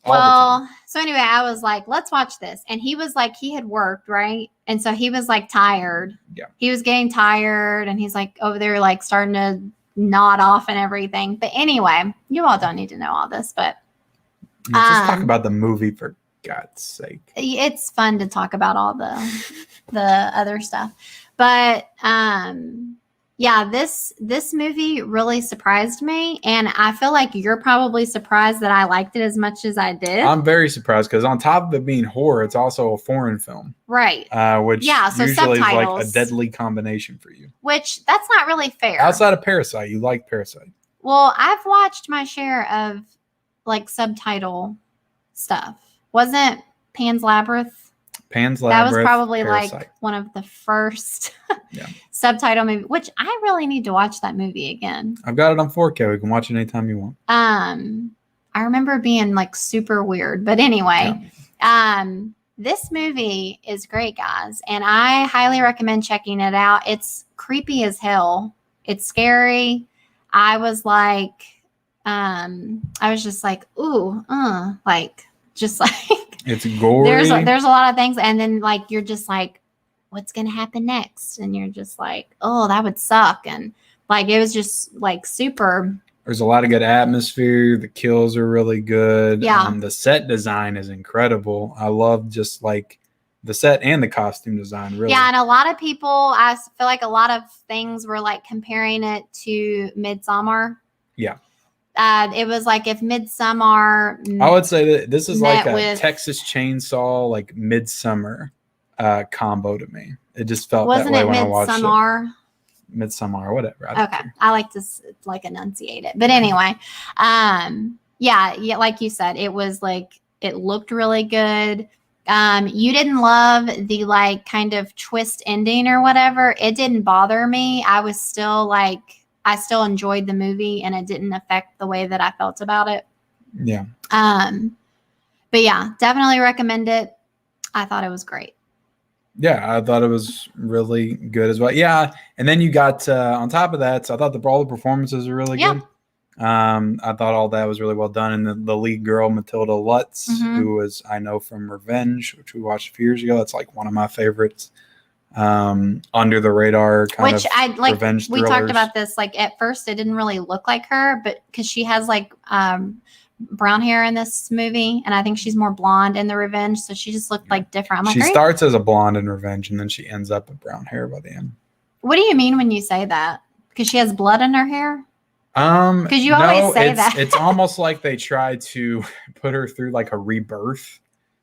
So anyway, I was like, let's watch this. And he was like, he had worked, right? And so he was like tired. Yeah. He was getting tired and he's like over there, like starting to nod off and everything. But anyway, you all don't need to know all this, but let's just talk about the movie for God's sake. It's fun to talk about all the other stuff. But yeah, this movie really surprised me, and I feel like you're probably surprised that I liked it as much as I did. I'm very surprised because on top of it being horror, it's also a foreign film, right? Which usually subtitles, is like a deadly combination for you. Which that's not really fair. Outside of Parasite, you like Parasite. Well, I've watched my share of like subtitle stuff. Wasn't Pan's Labyrinth? That was probably Parasite. Like one of the first subtitle movie, which I really need to watch that movie again. I've got it on 4K. We can watch it anytime you want. I remember being like super weird, but anyway, This movie is great, guys, and I highly recommend checking it out. It's creepy as hell. It's scary. I was like, I was just like, ooh, like, just like, It's gory. There's a lot of things, and then like you're just like, what's gonna happen next? And you're just like, oh, that would suck, and like it was just like super. There's a lot of good atmosphere. The kills are really good. Yeah. The set design is incredible. I love just like the set and the costume design. Really. Yeah, and a lot of people, I feel like a lot of things were like comparing it to Midsommar. Yeah. It was like if Midsommar. I would say that this is like a with, Texas Chainsaw, like Midsummer combo to me. It just felt wasn't that way it when I watched it. Midsummer or whatever. Okay. I like to like enunciate it. But anyway, yeah, like you said, it was like, it looked really good. You didn't love the like kind of twist ending or whatever. It didn't bother me. I was still like, I still enjoyed the movie and it didn't affect the way that I felt about it. Yeah. But yeah, definitely recommend it. I thought it was great. Yeah, I thought it was really good as well. Yeah, and then you got on top of that, so I thought all the performances were really good. I thought all that was really well done. And the lead girl, Matilda Lutz, who was, I know from Revenge, which we watched a few years ago. That's like one of my favorites. Under the radar kind of I like. revenge We thrillers. talked about this. Like at first, it didn't really look like her, but because she has like brown hair in this movie, and I think she's more blonde in the Revenge, so she just looked like different. I'm like, she starts as a blonde in Revenge, and then she ends up with brown hair by the end. What do you mean when you say that? Because she has blood in her hair? Because you always say that. It's almost like they try to put her through like a rebirth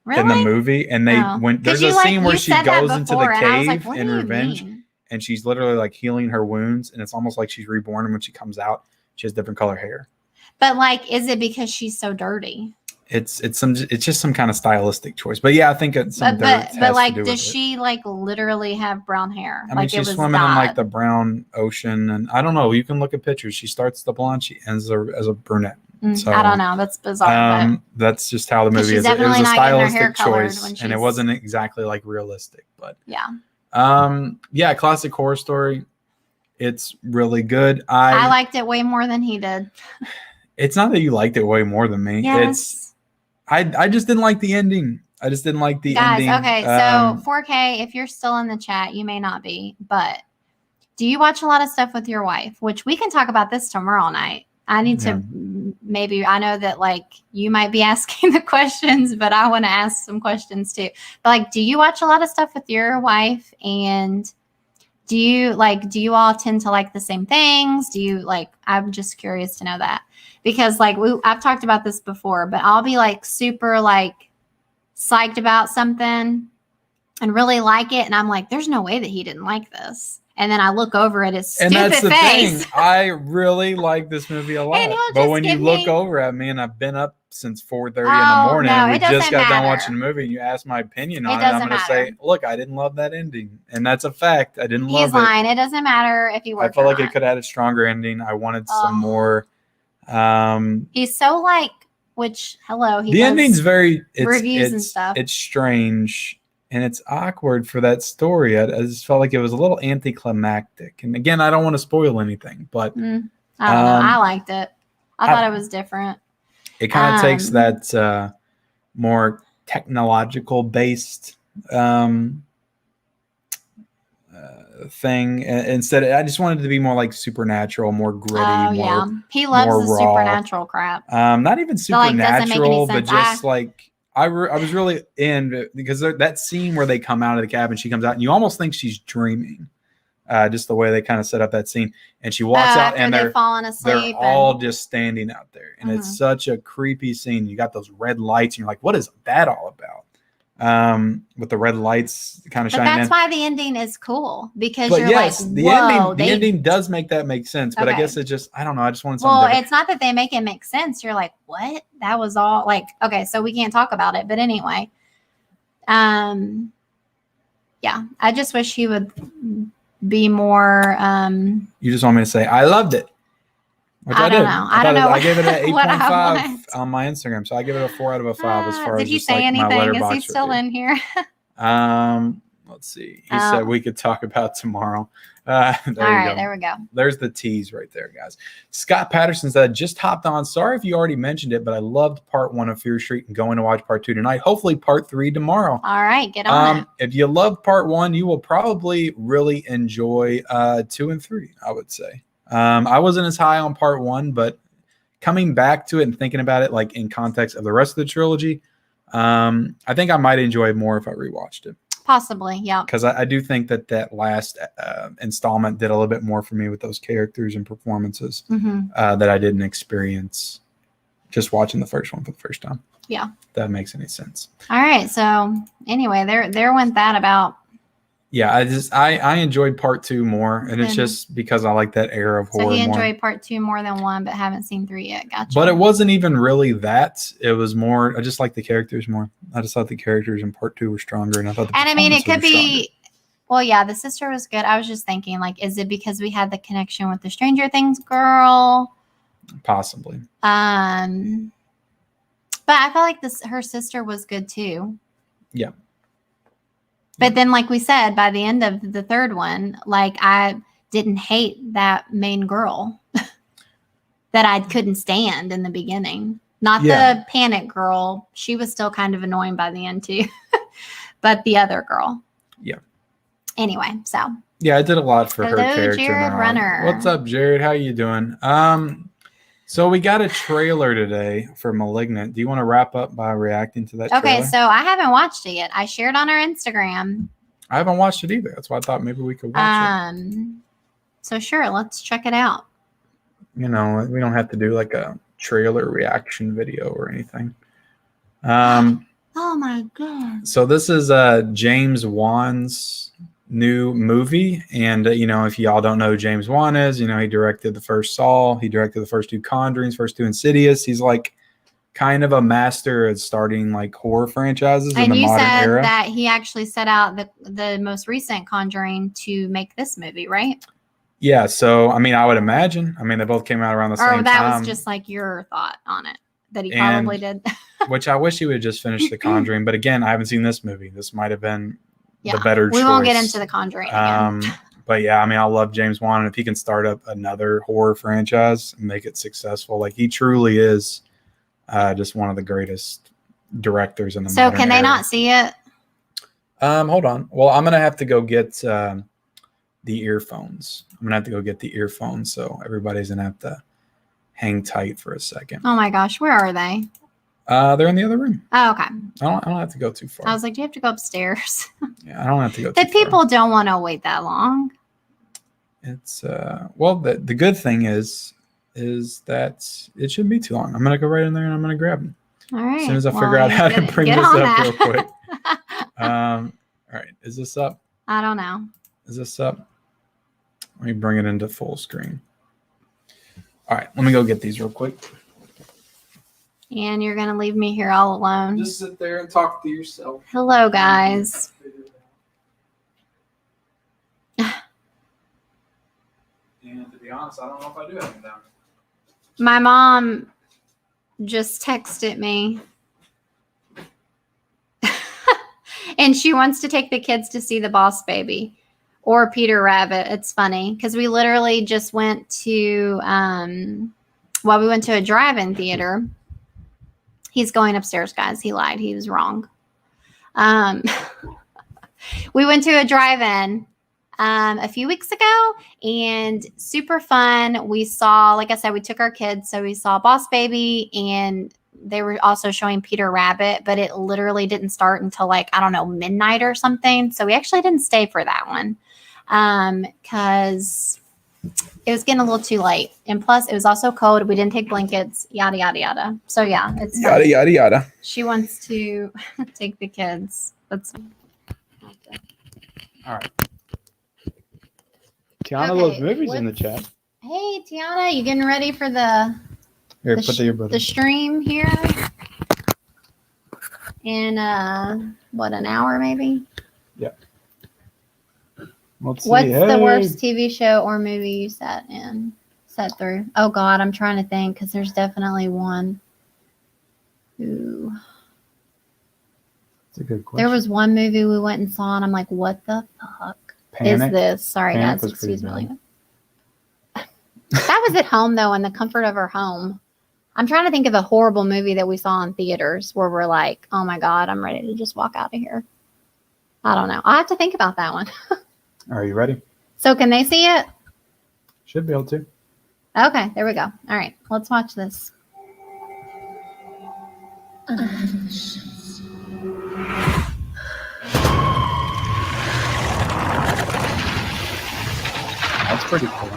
really? in the movie, and they went. There's a scene where she goes into the cave in Revenge, and she's literally like healing her wounds, and it's almost like she's reborn. And when she comes out, she has different color hair. But like, is it because she's so dirty? It's just some kind of stylistic choice. But yeah, I think it's some dirt. But like, does she like literally have brown hair? I mean, she's swimming in like the brown ocean, and I don't know. You can look at pictures. She starts the blonde, she ends as a brunette. So, I don't know. That's bizarre. That's just how the movie is. It was a stylistic choice, and it wasn't exactly like realistic. But yeah, classic horror story. It's really good. I liked it way more than he did. It's not that you liked it way more than me. Yes. I just didn't like the ending. I just didn't like the ending. Okay, so 4K, if you're still in the chat, you may not be, but do you watch a lot of stuff with your wife? Which we can talk about this tomorrow night. I need to maybe, I know that like you might be asking the questions, but I want to ask some questions too. But like, do you watch a lot of stuff with your wife? And do you all tend to like the same things? Do you like, I'm just curious to know that. Because like I've talked about this before, but I'll be like super like psyched about something and really like it. And I'm like, there's no way that he didn't like this. And then I look over at his stupid face. And that's the thing. I really like this movie a lot. But when you look over at me, and I've been up since 4:30 in the morning, and we just got done watching the movie, and you ask my opinion on it, I'm going to say, look, I didn't love that ending. And that's a fact. I didn't love it. He's lying. It doesn't matter if you worked. I felt like it could have had a stronger ending. I wanted some more. He's so like, which the ending's very reviews and stuff. It's strange and it's awkward for that story. I just felt like it was a little anticlimactic. And again, I don't want to spoil anything, but I don't know. I liked it. I thought it was different. It kind of takes that more technological based thing instead. I just wanted it to be more like supernatural, more gritty. He loves the supernatural crap. Not even supernatural, but just like I was really in, because that scene where they come out of the cabin, she comes out, and you almost think she's dreaming. Just the way they kind of set up that scene, and she walks out, and they're falling asleep. They're all just standing out there, and it's such a creepy scene. You got those red lights, and you're like, "What is that all about?" With the red lights kind of shining. But that's why the ending is cool, because the ending does make that make sense. But I guess it just, I don't know. I just wanted something different. It's not that they make it make sense. You're like, what? That was all like, okay, so we can't talk about it. But anyway, yeah, I just wish he would be more. You just want me to say, I loved it. Which I I don't did. know. I don't know. I gave it an what I 8.5 want. on my Instagram. So I give it a 4 out of a 5 as far Did as he just say like my anything? Is he letterbox still review. in here? Let's see. He said we could talk about tomorrow. There you go. There we go. There's the tease right there, guys. Scott Patterson said, just hopped on. Sorry if you already mentioned it, but I loved part 1 of Fear Street and going to watch part 2 tonight. Hopefully part 3 tomorrow. All right, get on it. If you love part 1, you will probably really enjoy 2 and 3, I would say. I wasn't as high on part 1, but coming back to it and thinking about it like in context of the rest of the trilogy, I think I might enjoy it more if I rewatched it. Possibly, yeah. Because I do think that last installment did a little bit more for me with those characters and performances that I didn't experience just watching the first one for the first time. Yeah. If that makes any sense. All right. So anyway, there went that about. Yeah, I enjoyed part 2 more, and it's just because I like that era of horror more. So he enjoyed part 2 more than 1, but haven't seen 3 yet. Gotcha. But it wasn't even really that. It was more, I just like the characters more. I just thought the characters in part 2 were stronger, and I thought it could be, well, yeah, the sister was good. I was just thinking, like, is it because we had the connection with the Stranger Things girl? Possibly. But I felt like her sister was good too. Yeah. But then, like we said, by the end of the third one, like I didn't hate that main girl that I couldn't stand in the beginning. Not the panic girl. She was still kind of annoying by the end too. But the other girl. Yeah. Anyway, so. Yeah, I did a lot for her character. Jared Runner. What's up, Jared? How you doing? So we got a trailer today for Malignant. Do you want to wrap up by reacting to that trailer? Okay, so I haven't watched it yet. I shared on our Instagram. I haven't watched it either. That's why I thought maybe we could watch it. So sure, let's check it out. You know, we don't have to do like a trailer reaction video or anything. Oh my God. So this is James Wan's new movie, and if y'all don't know who James Wan is, he directed the first Saw, he directed the first 2 Conjurings, first 2 Insidious. He's like kind of a master at starting like horror franchises in the modern era. And you said that he actually set out the most recent Conjuring to make this movie, right? Yeah, so I mean, I would imagine. I mean, they both came out around the same time. Or that was just like your thought on it, that he probably did. Which I wish he would have just finished The Conjuring, but again, I haven't seen this movie. This might have been the better choice. We won't get into The Conjuring again. But yeah, I mean, I love James Wan, and if he can start up another horror franchise and make it successful, like he truly is just one of the greatest directors in the modern can they era. not see it? Hold on. Well, I'm gonna have to go get the earphones. I'm gonna have to go get the earphones, so everybody's gonna have to hang tight for a second. Oh my gosh, where are they? They're in the other room. Oh, okay. I don't have to go too far. I was like, do you have to go upstairs? Yeah, I don't have to go too far. The people don't want to wait that long. It's well, the good thing is that it shouldn't be too long. I'm gonna go right in there and I'm gonna grab them. All right. As soon as I figure out how to bring this up real quick. All right. Is this up? I don't know. Is this up? Let me bring it into full screen. All right, let me go get these real quick. And you're going to leave me here all alone. Just sit there and talk to yourself. Hello, guys. And to be honest, I don't know if I do have them down. My mom just texted me. And she wants to take the kids to see The Boss Baby or Peter Rabbit. It's funny because we literally just went to, we went to a drive-in theater. He's going upstairs, guys. He lied. He was wrong. We went to a drive-in a few weeks ago and super fun. We saw, like I said, we took our kids. So we saw Boss Baby and they were also showing Peter Rabbit, but it literally didn't start until midnight or something. So we actually didn't stay for that one because it was getting a little too late. And plus, it was also cold. We didn't take blankets, yada, yada, yada. So, yeah. It's yada, yada, yada. She wants to take the kids. That's all right. Tiana loves movies in the chat. Hey, Tiana, you getting ready for the stream here? In, an hour maybe? Yeah. What's the worst TV show or movie you sat sat through? Oh God, I'm trying to think because there's definitely one. Ooh. That's a good question. There was one movie we went and saw, and I'm like, what the fuck is this? Sorry, Panic guys. was pretty Excuse me. bad. That was at home, though, in the comfort of our home. I'm trying to think of a horrible movie that we saw in theaters where we're like, oh my God, I'm ready to just walk out of here. I don't know. I'll have to think about that one. Are you ready? So can they see it? Should be able to. Okay, there we go. All right, let's watch this. That's pretty cool.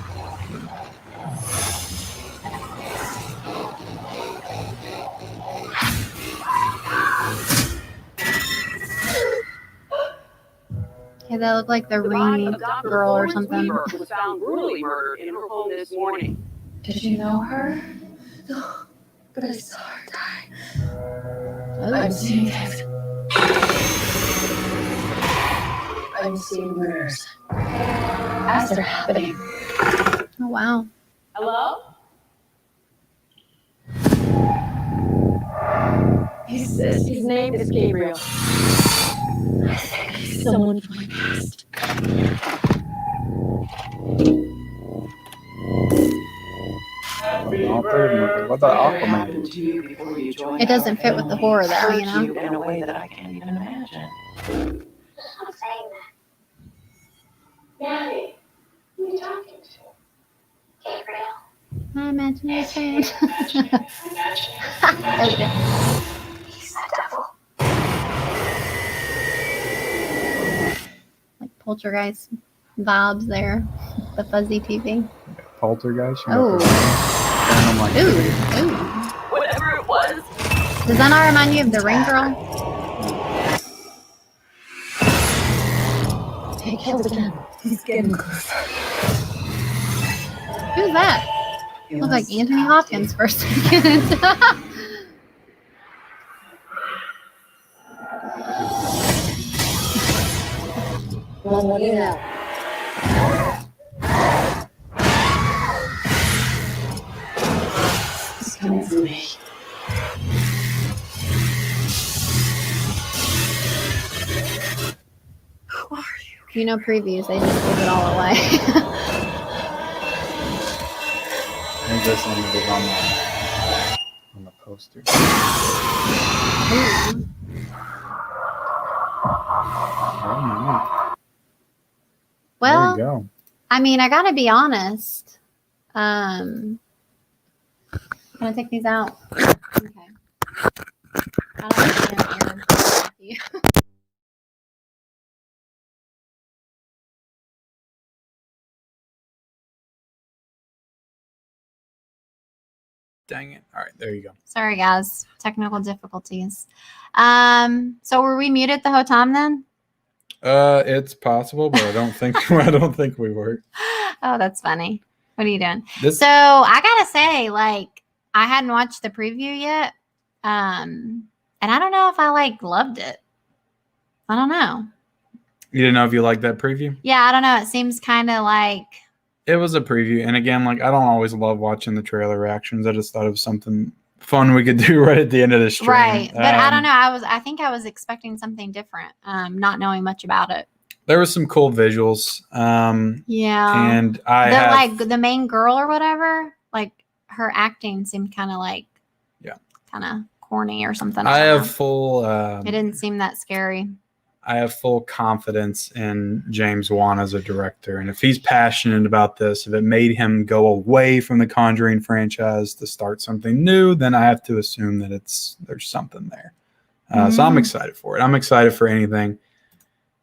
Okay, they look like the Reed girl or something. Weaver was found brutally murdered in her home this morning. Did you know her? No, but I saw her die. I'm seeing it. I'm seeing murders as they're happening. Oh, wow. Hello? He says his name is Gabriel. I think he's someone from my past. What the Aquaman? It doesn't fit with the horror, though, you know? In a way that I can't even imagine. I'm saying that. Daddy, who are you talking to? Gabriel. My imagination. There we go. He's the devil. Like poltergeist vibes there. The fuzzy TV. Poltergeist? Oh. Ooh. Ooh. Whatever it was. Does that not remind you of the Ring Girl? He killed again. He's getting closer. Who's that? Looks like Anthony Hopkins for a second. Mom, what do you know? He's coming for me. Who are you? You know, previews, they just give it all away. I think this one is on the poster. Well, there you go. I mean, I gotta be honest. Can I take these out? Okay. I don't understand here. Dang it. All right, there you go. Sorry, guys. Technical difficulties. So were we muted the whole time then? It's possible, but I don't think we were. Oh, that's funny. What are you doing? This So I gotta say, like, I hadn't watched the preview yet. And I don't know if I loved it. I don't know. You didn't know if you liked that preview? Yeah, I don't know. It seems kind of like It was a preview, and again, I don't always love watching the trailer reactions. I just thought it was something fun we could do right at the end of the stream. right, but I don't know. I think I was expecting something different, not knowing much about it. There was some cool visuals. Yeah, and the main girl or whatever, like her acting seemed kind of kind of corny or something. I don't have know. full. It didn't seem that scary. I have full confidence in James Wan as a director, and if he's passionate about this, if it made him go away from the Conjuring franchise to start something new, then I have to assume that there's something there. So I'm excited for it. I'm excited for anything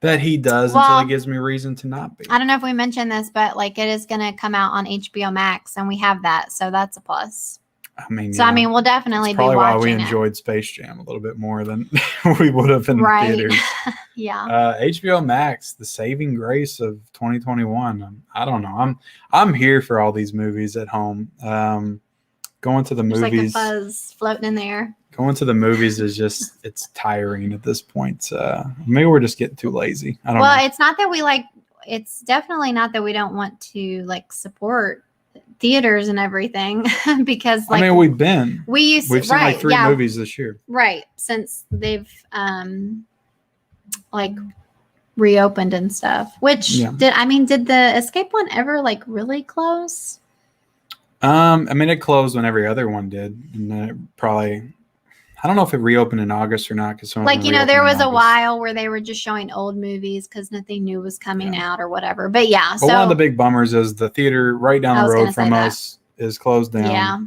that he does until he gives me reason to not be. I don't know if we mentioned this, but it is going to come out on HBO Max, and we have that, so that's a plus. I mean, we'll definitely be probably watching why we it. enjoyed Space Jam a little bit more than we would have in the theaters. Yeah. HBO Max, the saving grace of 2021. I don't know. I'm here for all these movies at home. Going to the There's movies, like a fuzz floating in the air. Going to the movies is just it's tiring at this point. Maybe we're just getting too lazy. I don't know. Well, it's not that we it's definitely not that we don't want to support theaters and everything because like I mean, we've we've seen like 3 movies this year. right, since they've like reopened and stuff. Which did the Escape one ever like really close? I mean, it closed when every other one did, and then it probably. I don't know if it reopened in August or not. Because like, you know, there was a while where they were just showing old movies because nothing new was coming out or whatever. But yeah, but one of the big bummers is the theater right down the road from us is closed down. Yeah.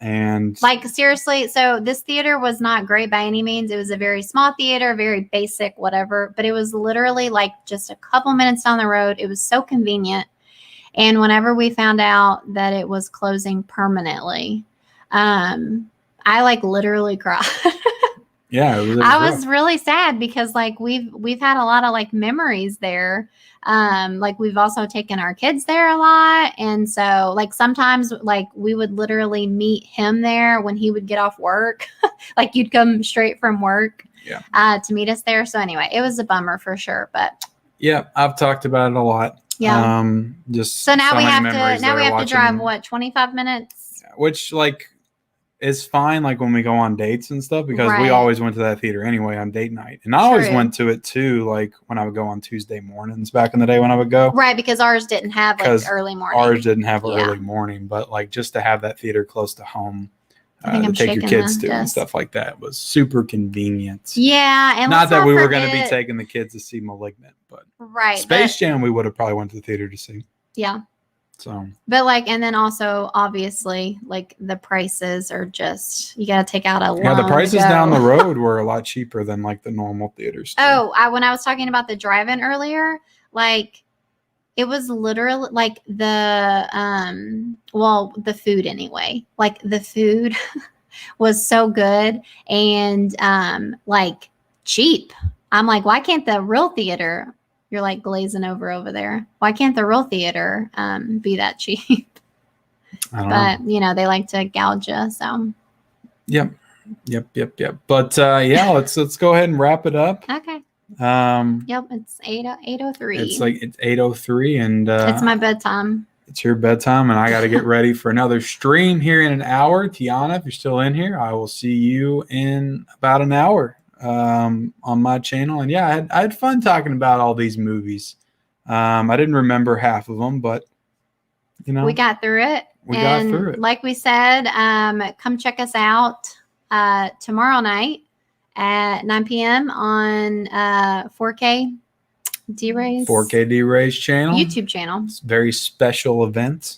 And like seriously, so this theater was not great by any means. It was a very small theater, very basic, whatever. But it was literally like just a couple minutes down the road. It was so convenient. And whenever we found out that it was closing permanently, I like literally cried. Yeah, I was really sad because like we've had a lot of like memories there. Like we've also taken our kids there a lot, and so like sometimes like we would literally meet him there when he would get off work. Like you'd come straight from work to meet us there. So anyway, it was a bummer for sure, but yeah, I've talked about it a lot. Yeah. Just so now we have to to drive what 25 minutes, which like is fine. Like when we go on dates and stuff, because we always went to that theater anyway on date night, and I always went to it too. Like when I would go on Tuesday mornings back in the day when I would go, right? Because ours didn't have like early morning. Ours didn't have early morning, but like just to have that theater close to home. To take your kids to and stuff like that was super convenient. Yeah, and not that we were going to be taking the kids to see *Malignant*, but Space Jam we would have probably went to the theater to see. Yeah. So. But like, and then also obviously like the prices are just you got to take out a loan. Yeah, the prices down the road were a lot cheaper than like the normal theaters. Oh, when I was talking about the drive-in earlier, like. It was literally like the food anyway. Like the food was so good and like cheap. I'm like, why can't the real theater? You're like glazing over there. Why can't the real theater be that cheap? But you know they like to gouge you. So. Yep. But yeah, let's go ahead and wrap it up. Okay. Yep, it's 8:03. It's 8:03 and it's my bedtime. It's your bedtime and I got to get ready for another stream here in an hour. Tiana, if you're still in here, I will see you in about an hour on my channel. And yeah, I had fun talking about all these movies. I didn't remember half of them, but you know, we got through it. Like we said, come check us out tomorrow night at 9 p.m. on 4K D-Ray's 4K D-Ray's channel, YouTube channel. It's very special event.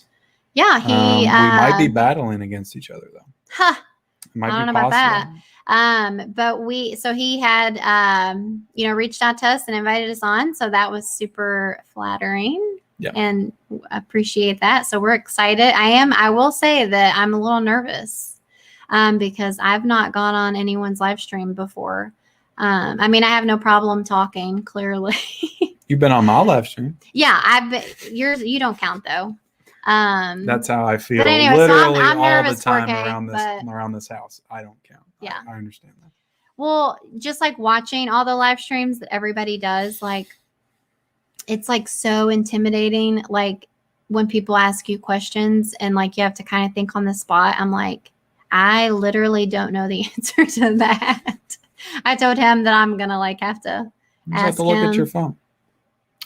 Yeah, we might be battling against each other though. Huh. It might I don't be know possible. about that. But he had reached out to us and invited us on, so that was super flattering. Yeah. And appreciate that. So we're excited. I will say that I'm a little nervous. Because I've not gone on anyone's live stream before. I mean, I have no problem talking, clearly. You've been on my live stream. Yeah, you don't count though. That's how I feel. But anyway, literally so I'm all nervous the time 4K, around this house. I don't count. Yeah. I understand that. Well, just like watching all the live streams that everybody does, like it's like so intimidating. Like when people ask you questions and like you have to kind of think on the spot, I'm like, I literally don't know the answer to that. I told him that I'm going to like have to have to look at your phone,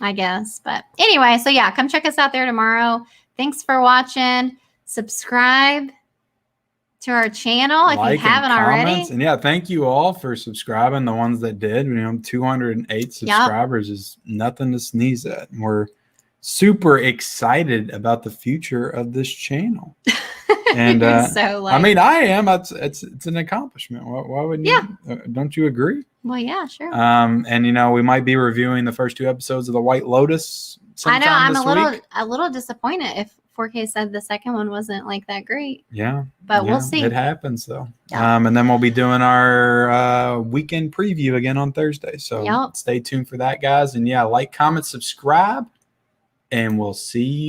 I guess. But anyway, so yeah, come check us out there tomorrow. Thanks for watching. Subscribe to our channel if you haven't already. And yeah, thank you all for subscribing. The ones that did, 208 subscribers is nothing to sneeze at. And we're super excited about the future of this channel. And so like, I mean, I am. It's an accomplishment. Why wouldn't you? Don't you agree? Well, yeah, sure. And we might be reviewing the first 2 episodes of The White Lotus. I know. I'm a little disappointed if 4K said the second one wasn't like that great. Yeah, but we'll see. It happens though. Yeah. And then we'll be doing our weekend preview again on Thursday. So stay tuned for that, guys. And yeah, like, comment, subscribe, and we'll see you.